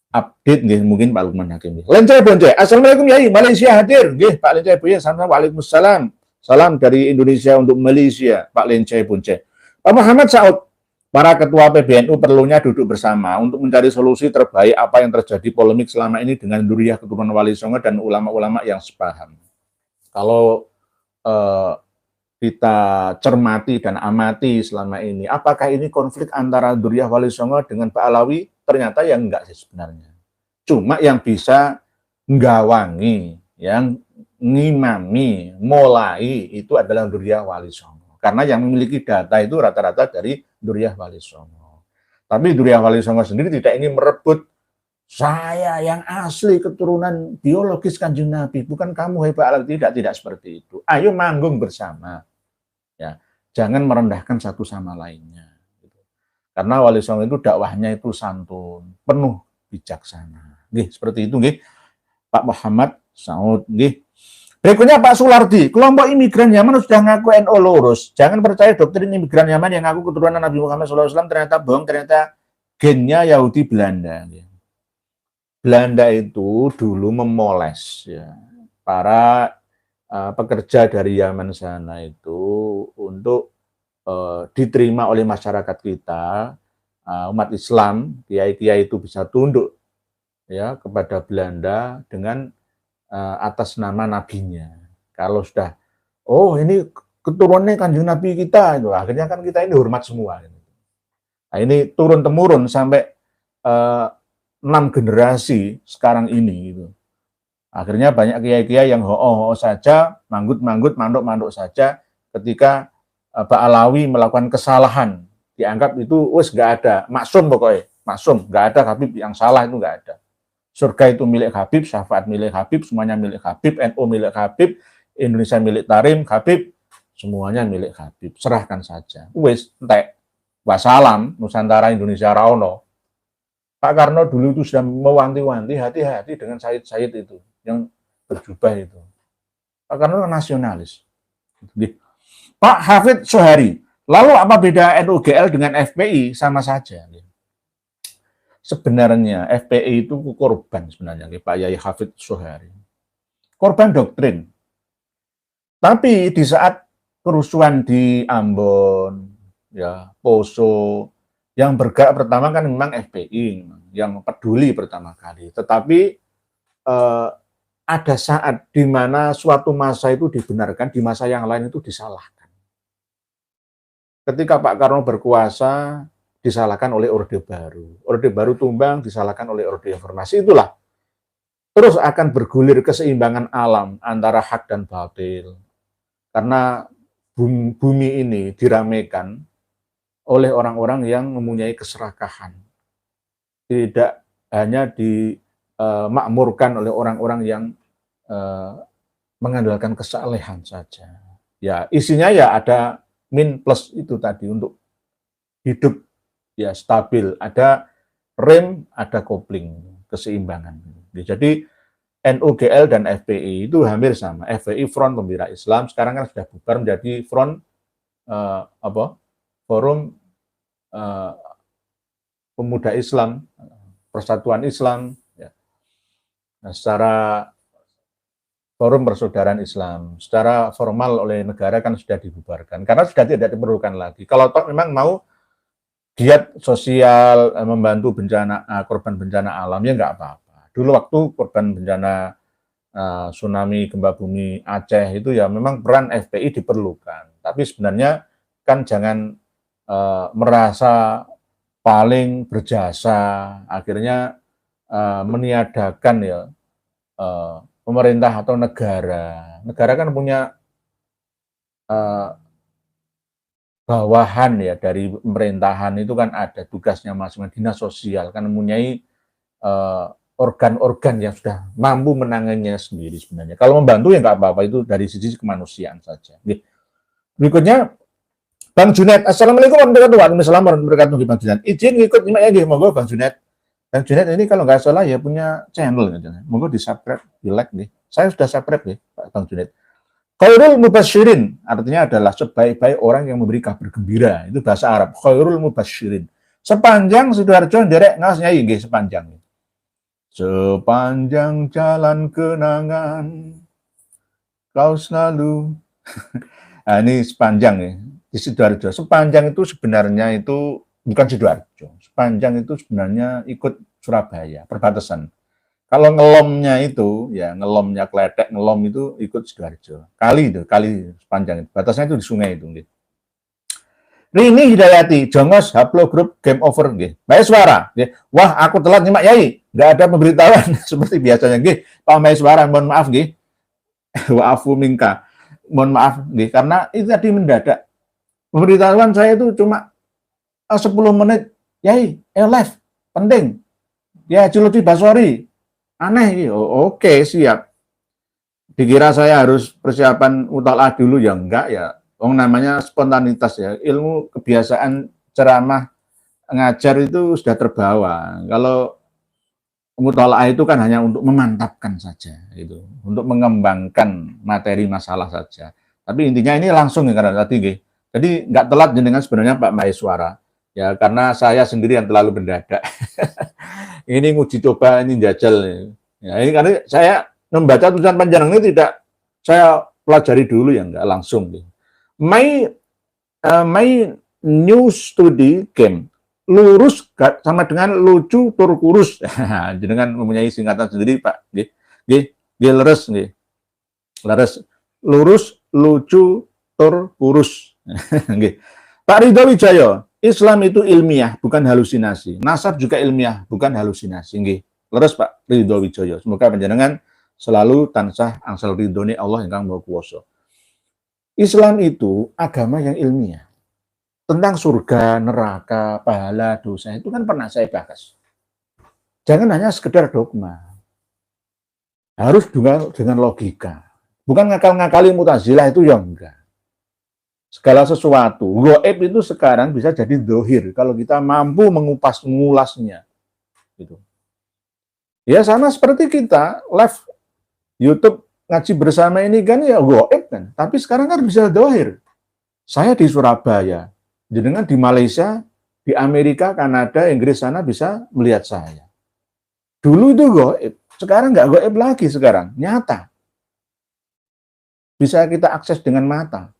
update mungkin Pak Lukman Hakim. Lencai Bonce, Assalamualaikum Yai, Malaysia hadir. Pak Lencai Bonce, Waalaikumsalam. Salam dari Indonesia untuk Malaysia, Pak Lencai Bonce. Pak Muhammad Saud, para ketua PBNU perlunya duduk bersama untuk mencari solusi terbaik apa yang terjadi polemik selama ini dengan Duriyah keturunan Wali Songo dan ulama-ulama yang sepaham. Kalau kita cermati dan amati selama ini, apakah ini konflik antara Duriyah Wali Songo dengan Pak Alawi? Ternyata yang enggak sih sebenarnya. Cuma yang bisa nggawangi, yang ngimami, mulai itu adalah Duriyah Wali Songo. Karena yang memiliki data itu rata-rata dari Duriyah Wali Songo. Tapi Duriyah Wali Songo sendiri tidak ingin merebut saya yang asli keturunan biologis Kanjeng Nabi, bukan kamu hebat, tidak seperti itu. Ayo manggung bersama. Ya, jangan merendahkan satu sama lainnya. Karena Wali Songo itu dakwahnya itu santun, penuh bijaksana. Seperti itu Pak Muhammad Saud. Berikutnya Pak Sulardi, kelompok imigran Yaman sudah ngaku NU lurus. Jangan percaya doktrin imigran Yaman yang ngaku keturunan Nabi Muhammad SAW, ternyata bohong, ternyata gennya Yahudi Belanda. Belanda itu dulu memoles ya, para pekerja dari Yaman sana itu untuk diterima oleh masyarakat kita, umat Islam, kiai-kiai itu bisa tunduk ya kepada Belanda dengan atas nama nabinya. Kalau sudah, oh ini keturunannya Kanjeng Nabi kita, itu akhirnya kan kita ini hormat semua. Nah, ini turun temurun sampai 6 generasi sekarang ini. Gitu. Akhirnya banyak kiai-kiai yang ho-ho saja, manggut-manggut, manduk-manduk saja ketika Pak Alawi melakukan kesalahan. Dianggap itu wes nggak ada, maksum pokoknya, maksum, nggak ada Habib yang salah itu nggak ada. Surga itu milik Habib, syafaat milik Habib, semuanya milik Habib, NU milik Habib, Indonesia milik Tarim, Habib, semuanya milik Habib. Serahkan saja. Wes, entek. Wassalam, Nusantara Indonesia Rauno. Pak Karno dulu itu sudah mewanti-wanti hati-hati dengan Said-Said itu, yang berjubah itu. Pak Karno nasionalis. Pak Hafid Soehari, lalu apa beda NUGL dengan FPI? Sama saja. Sebenarnya FPI itu korban sebenarnya, Pak Yai Hafid Soehari. Korban doktrin. Tapi di saat kerusuhan di Ambon, ya Poso, yang bergerak pertama kan memang FPI, yang peduli pertama kali. Tetapi ada saat di mana suatu masa itu dibenarkan, di masa yang lain itu disalahkan. Ketika Pak Karno berkuasa, disalahkan oleh Orde Baru. Orde Baru tumbang, disalahkan oleh Orde Reformasi. Itulah. Terus akan bergulir keseimbangan alam antara hak dan batil. Karena bumi ini diramaikan oleh orang-orang yang mempunyai keserakahan. Tidak hanya dimakmurkan oleh orang-orang yang mengandalkan kesalehan saja. Ya, isinya ya ada min plus itu tadi untuk hidup ya stabil, ada rem, ada kopling, keseimbangan. Jadi NUGL dan FPI itu hampir sama. FPI Front Pembela Islam, sekarang kan sudah bubar menjadi Front Forum Pemuda Islam, Persatuan Islam, ya. Nah, secara Forum Persaudaraan Islam, secara formal oleh negara kan sudah dibubarkan, karena sudah tidak diperlukan lagi. Kalau toh memang mau giat sosial, membantu korban bencana alam, ya nggak apa-apa. Dulu waktu korban bencana tsunami gempa bumi Aceh itu ya memang peran FPI diperlukan. Tapi sebenarnya kan jangan merasa paling berjasa, akhirnya meniadakan ya pemerintah atau negara. Negara kan punya bawahan ya dari pemerintahan itu kan ada tugasnya masing-masing, dinas sosial kan mempunyai organ-organ yang sudah mampu menanganinya sendiri sebenarnya. Kalau membantu ya nggak apa-apa, itu dari sisi kemanusiaan saja. Berikutnya Bang Junet, Assalamualaikum warahmatullahi wabarakatuh. Bang Junet, izin ngikut nyimak ya, monggo Bang Junet. Bang Junet ini kalau nggak salah ya punya channel, monggo di subscribe, di like nih. Saya sudah subscribe nih, Pak Bang Junet. Khairul Mubasyirin artinya adalah sebaik-baik orang yang memberi kabar gembira. Itu bahasa Arab. Khairul Mubasyirin. Sepanjang Sidoarjo nderek ngas nyai nggih sepanjang. Sepanjang jalan kenangan kau selalu. Nah, ini sepanjang ya. Di Sidoarjo. Sepanjang itu sebenarnya itu bukan Sidoarjo. Sepanjang itu sebenarnya ikut Surabaya, perbatasan. Kalau ngelomnya itu, ya ngelomnya Kletek, ngelom itu ikut Sidoarjo. Kali sepanjang itu. Batasnya itu di sungai itu. Gitu. Rini Hidayati, Jongos, Haplogroup, Game Over. Gitu. Maeswara, gitu. Wah aku telat nyimak Yai. Nggak ada pemberitahuan seperti biasanya. Gitu. Pak Maeswara, mohon maaf. Gitu. Waafu minka. Mohon maaf. Gitu. Karena itu tadi mendadak. Pemberitahuan saya itu cuma 10 menit. Yai, live, penting. Ya, Juludi Basori. Aneh gitu. Oke, siap. Dikira saya harus persiapan mutalaah dulu, ya enggak ya. Namanya spontanitas ya. Ilmu kebiasaan ceramah ngajar itu sudah terbawa. Kalau mutalaah itu kan hanya untuk memantapkan saja gitu, untuk mengembangkan materi masalah saja. Tapi intinya ini langsung ya karena tadi jadi nggak telat dengan sebenarnya Pak Maeswara. Ya karena saya sendiri yang terlalu mendadak. Ini nguji coba, ini jajal. Ya, ini karena saya membaca tulisan panjang ini tidak saya pelajari dulu ya, enggak langsung. My new study game, lurus sama dengan lucu tur kurus. Dengan mempunyai singkatan sendiri Pak. Leres nggih. Leres, lurus, lucu, tur kurus. Nggih. Pak Ridho Wijaya, Islam itu ilmiah, bukan halusinasi. Nasab juga ilmiah, bukan halusinasi. Nggih. Leres Pak Ridho Wijaya. Semoga panjenengan selalu tansah angsal ridhone Allah ingkang Maha Kuwasa. Islam itu agama yang ilmiah. Tentang surga, neraka, pahala, dosa itu kan pernah saya bahas. Jangan hanya sekedar dogma. Harus dengan logika. Bukan ngakal-ngakali Mu'tazilah itu ya enggak. Segala sesuatu, gaib itu sekarang bisa jadi dohir kalau kita mampu mengulasnya. Gitu. Ya sama seperti kita live YouTube ngaji bersama ini kan ya gaib kan, tapi sekarang kan bisa dohir. Saya di Surabaya, jenengan di Malaysia, di Amerika, Kanada, Inggris sana bisa melihat saya. Dulu itu gaib, sekarang nggak gaib lagi sekarang, nyata. Bisa kita akses dengan mata.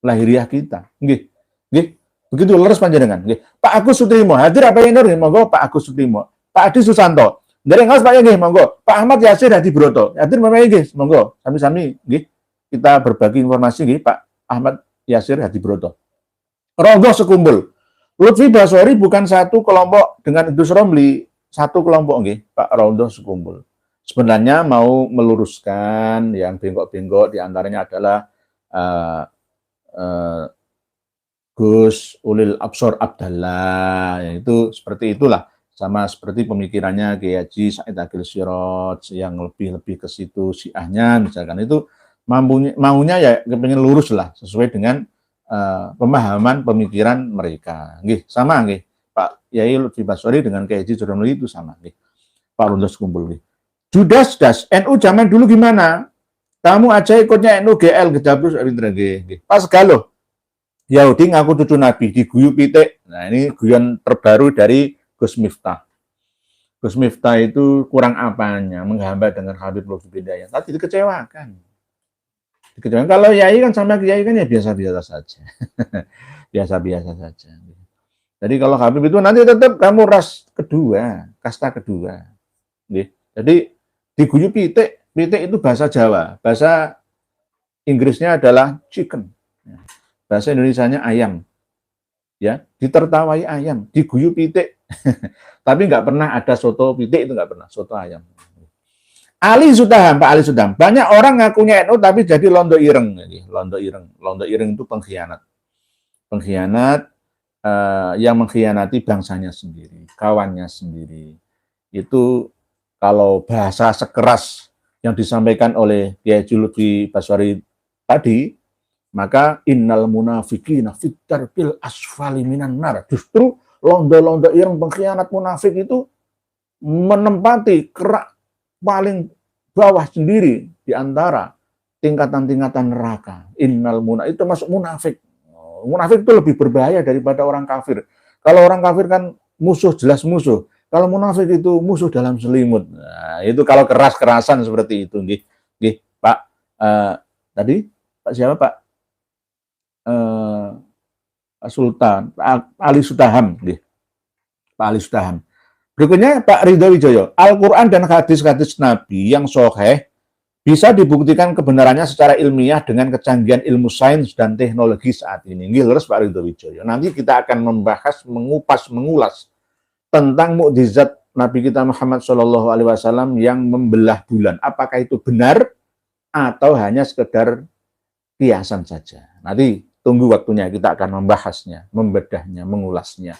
Lahiriah kita. Nggih. Nggih. Begitu leres panjenengan. Nggih. Pak Agus Sutrimo, hadir apa yang nggih monggo Pak Agus Sutrimo. Pak Adi Susanto. Dari ngaos Pak nggih monggo. Pak Ahmad Yasir Hadi Broto. Hadir Bapak nggih monggo. Sami-sami nggih. Kita berbagi informasi nggih Pak Ahmad Yasir Hadi Broto. Rogoh sekumpul. Lutfi Basori bukan satu kelompok dengan Idrus Romli, satu kelompok nggih Pak Rogoh sekumpul. Sebenarnya mau meluruskan yang bengkok-bengkok, diantaranya adalah Gus Ulil Absor Abdallah, yaitu seperti itulah, sama seperti pemikirannya Kiai Haji Said Agil Siraj yang lebih ke situ Syiahnya misalkan, itu maunya ya kepengen lurus lah sesuai dengan pemahaman pemikiran mereka. Nggih, sama nggih. Pak Yai Lutfi Basori dengan Kiai Haji Juromli itu sama nggih. Pak Rundos kumpul nggih. Judas das, NU zaman dulu gimana? Kamu aja ikutnya NU GL Gedablus nggih. Pas galo. Yahudi ngaku cucu Nabi diguyu pitik. Nah, ini guyon terbaru dari Gus Miftah. Gus Miftah itu kurang apanya menghambat dengan Habib Lutfi Hidayat. Tadi dikecewakan. Kalau Yai kan sama Kiai kan ya biasa-biasa saja. Biasa-biasa saja. Jadi kalau Habib itu nanti tetap kamu ras kedua, kasta kedua. Jadi diguyu pitik, pitik itu bahasa Jawa, bahasa Inggrisnya adalah chicken, bahasa Indonesianya ayam, ya ditertawai ayam, diguyu pitik, tapi nggak pernah ada soto pitik, itu nggak pernah, soto ayam. Ali Sudaham, Pak Ali Sudaham, banyak orang ngakunya NU tapi jadi londo ireng, londo ireng itu pengkhianat yang mengkhianati bangsanya sendiri, kawannya sendiri. Itu kalau bahasa sekeras yang disampaikan oleh Kiai Lutfi Basori tadi, maka innal munafiqina fit darbil asfali minan nar. Justru londo-londo yang pengkhianat munafik itu menempati kerak paling bawah sendiri di antara tingkatan-tingkatan neraka. Innal munafiq itu masuk munafik. Munafik itu lebih berbahaya daripada orang kafir. Kalau orang kafir kan musuh, jelas musuh. Kalau munafik itu musuh dalam selimut. Nah, itu kalau keras-kerasan seperti itu, nggih. Nggih, Pak. Tadi Pak siapa, Pak? Pak Sultan, Pak Ali Sudaham, nggih. Pak Ali Sudaham. Berikutnya Pak Ridho Wijaya. Al-Qur'an dan hadis-hadis Nabi yang sahih bisa dibuktikan kebenarannya secara ilmiah dengan kecanggihan ilmu sains dan teknologi saat ini. Nggih, leres Pak Ridho Wijaya. Nanti kita akan membahas, mengulas tentang mukjizat Nabi kita Muhammad SAW yang membelah bulan. Apakah itu benar atau hanya sekedar kiasan saja? Nanti tunggu waktunya, kita akan membahasnya, membedahnya, mengulasnya.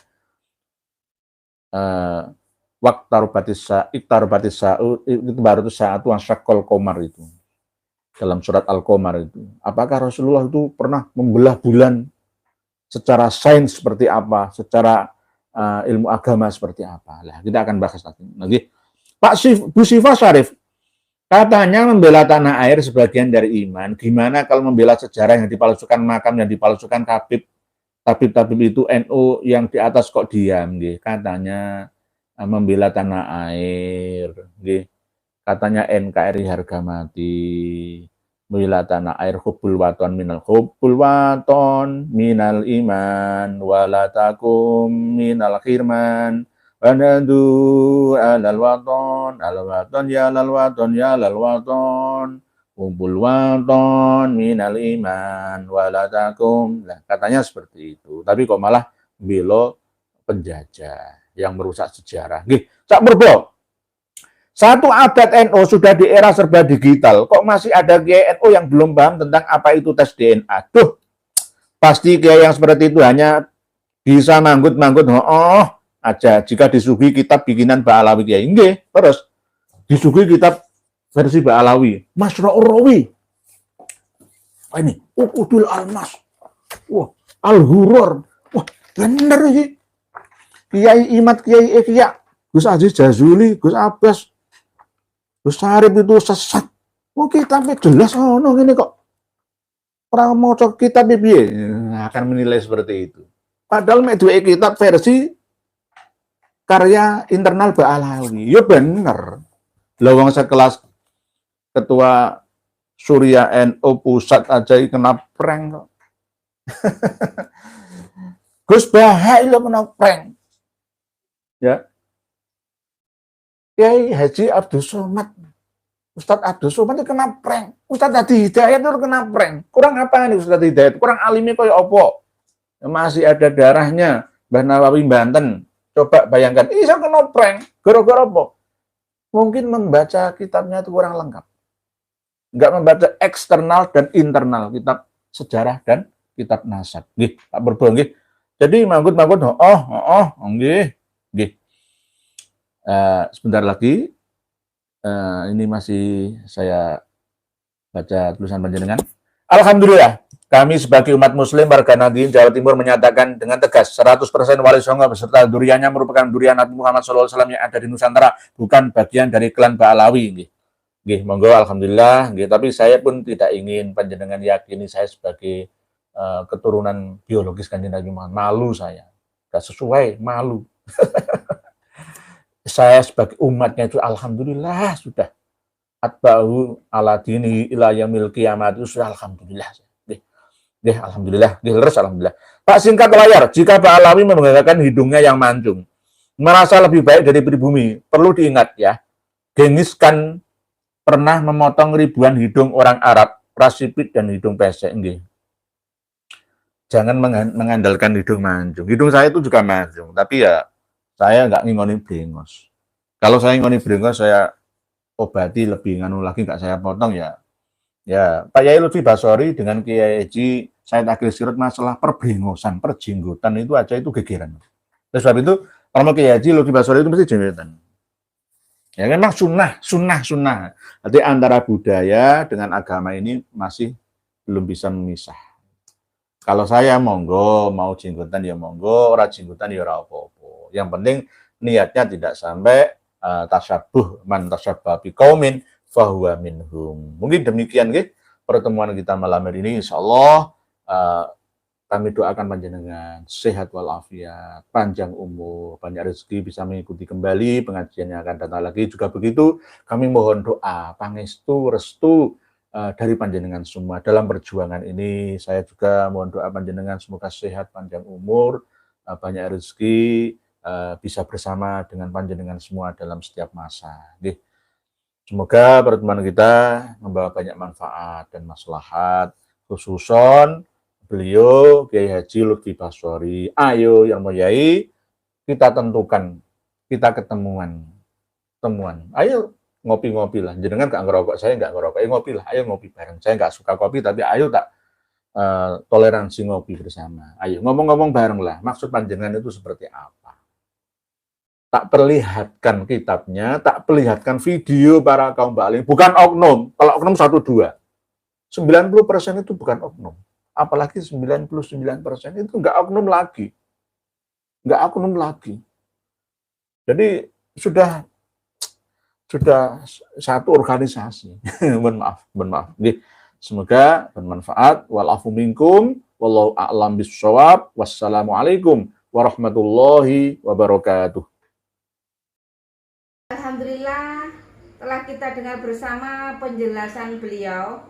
Iktarubatis sa'u itu baru itu sa'atu ansyaqqal qamar itu. Dalam surat Al-Qamar itu. Apakah Rasulullah itu pernah membelah bulan secara sains seperti apa, secara ilmu agama seperti apa? Lah, kita akan bahas nanti. Pak Bu Syifa Syarif, katanya membela tanah air sebagian dari iman. Gimana kalau membela sejarah yang dipalsukan, makam yang dipalsukan, tabib itu NU yang di atas kok diam? Katanya membela tanah air. Katanya NKRI harga mati. Mila tanah air hubbul waton minal iman walatakum minal khirman wanadu alal waton ya lal waton hubbul waton minal iman walatakum. Nah, katanya seperti itu. Tapi kok malah belo penjajah yang merusak sejarah. Nggih, sak mergo satu abad NU sudah di era serba digital, kok masih ada Kiai NU yang belum paham tentang apa itu tes DNA. Duh, pasti Kiai yang seperti itu hanya bisa manggut-manggut aja jika disuguhi kitab bikinan Mbak Alawi Kiai. Nggih, terus disuguhi kitab versi Mbak Alawi, Masra'ur Rawi. Ini, Uqudul Almas. Wah, Al-Hurur. Wah, bener sih. Kiai Imat, Kiai Ihya, Gus Aziz Jazuli, Gus Abbas, Gus Sarip itu sesat. Oh, kitabnya jelas ngene kok. Orang mau cok kitab piye akan menilai seperti itu. Padahal mek duwe kitab versi karya internal Mbak Alawi. Ya bener. Lah wong sekelas ketua Surya NU pusat aja kena prank kok. Gus Bahai lo kena prank. Ya. Kiai Haji Abdul Somad, Ustadz Abdul Somad itu kena prank. Ustadz Hadi Hidayat itu kena prank. Kurang apa nih Ustadz Hidayat? Kurang alimnya kayak opo? Masih ada darahnya. Mbah Nawawi Banten. Coba bayangkan, saya kena prank. Gara-gara apa? Mungkin membaca kitabnya itu kurang lengkap. Nggak membaca eksternal dan internal. Kitab sejarah dan kitab nasab. Nggih, tak berbohong nggih. Jadi manggut-manggut, nggih. Nggih. Sebentar lagi, ini masih saya baca tulisan panjenengan. Alhamdulillah, kami sebagai umat muslim warga Nahdien Jawa Timur menyatakan dengan tegas 100% Wali Songo beserta duriannya merupakan durian Nabi Muhammad SAW yang ada di Nusantara, bukan bagian dari klan Ba'alawi. Nggih, monggo alhamdulillah. Nggih, tapi saya pun tidak ingin panjenengan yakini saya sebagai keturunan biologis Kanjeng Nabi Muhammad. Malu saya. Gak sesuai, malu. Saya sebagai umatnya itu alhamdulillah sudah atba'u ala dini ila yaumil qiyamah itu sudah alhamdulillah. Nggih, alhamdulillah. Nggih, leres alhamdulillah. Pak singkat layar, jika Pak Alawi membanggakan hidungnya yang mancung, merasa lebih baik dari pribumi, perlu diingat ya. Genghis Khan pernah memotong ribuan hidung orang Arab, rasipit dan hidung pesek. Nggih. Jangan mengandalkan hidung mancung. Hidung saya itu juga mancung, tapi ya saya nggak ngingoni brengos. Kalau saya ngingoni brengos, saya obati lebih nganu lagi, nggak saya potong ya. Ya, Pak Yai Lutfi Basori dengan Kiai Haji Said Akhil Sirot masalah perbrengosan, perjenggotan itu aja itu gegeran. Oleh sebab itu, kalau Kiai Haji Lutfi Basori itu mesti jenggotan. Ya memang sunnah. Jadi antara budaya dengan agama ini masih belum bisa memisah. Kalau saya monggo, mau jenggotan ya monggo, ora jenggotan ya ora apa-apa. Yang penting niatnya tidak sampai tasyabuh man tasyabbah biqaumin fahuwa minhum. Mungkin demikian nggih pertemuan kita malam hari ini. Insyaallah kami doakan panjenengan sehat walafiat, panjang umur, banyak rezeki, bisa mengikuti kembali pengajian yang akan datang lagi. Juga begitu, kami mohon doa, pangestu, restu dari panjenengan semua dalam perjuangan ini. Saya juga mohon doa panjenengan semoga sehat, panjang umur, banyak rezeki, bisa bersama dengan panjenengan semua dalam setiap masa. Semoga pertemuan kita membawa banyak manfaat dan maslahat, khususon beliau Kiai Haji Lutfi Basori. Ayo yang mulyai, kita tentukan, kita temuan. Ayo ngopi-ngopi lah. Jenengan gak ngerokok, saya gak ngerokok. Ayo ngopi lah, ayo ngopi bareng. Saya gak suka kopi, tapi ayo tak toleransi ngopi bersama. Ayo ngomong-ngomong bareng lah. Maksud panjenengan itu seperti apa? Tak perlihatkan kitabnya, tak perlihatkan video para kaum ba'alim. Bukan oknum. Kalau oknum 1-2. 90% itu bukan oknum. Apalagi 99% itu nggak oknum lagi. Nggak oknum lagi. Jadi sudah satu organisasi. Mohon maaf. Semoga bermanfaat. Walafu minkum. Wallahu a'lam bishawab. Wassalamualaikum warahmatullahi wabarakatuh. Alhamdulillah telah kita dengar bersama penjelasan beliau.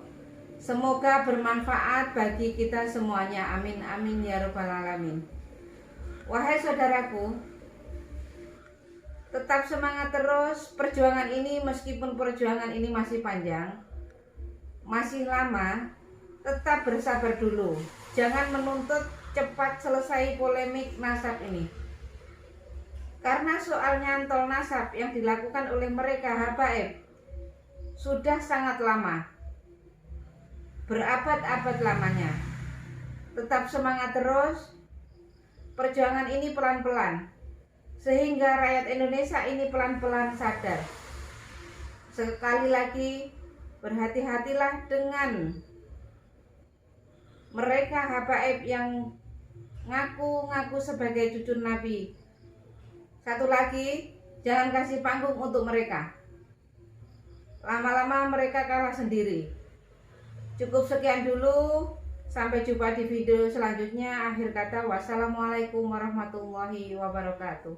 Semoga bermanfaat bagi kita semuanya. Amin amin ya rabbal alamin. Wahai saudaraku, tetap semangat terus perjuangan ini, meskipun perjuangan ini masih panjang, masih lama. Tetap bersabar dulu. Jangan menuntut cepat selesai polemik nasab ini. Karena soal nyantol nasab yang dilakukan oleh mereka habaib sudah sangat lama, berabad-abad lamanya. Tetap semangat terus. Perjuangan ini pelan-pelan, sehingga rakyat Indonesia ini pelan-pelan sadar. Sekali lagi, berhati-hatilah dengan mereka habaib yang ngaku-ngaku sebagai cucu Nabi. Satu lagi, jangan kasih panggung untuk mereka. Lama-lama mereka kalah sendiri. Cukup sekian dulu. Sampai jumpa di video selanjutnya. Akhir kata, wassalamualaikum warahmatullahi wabarakatuh.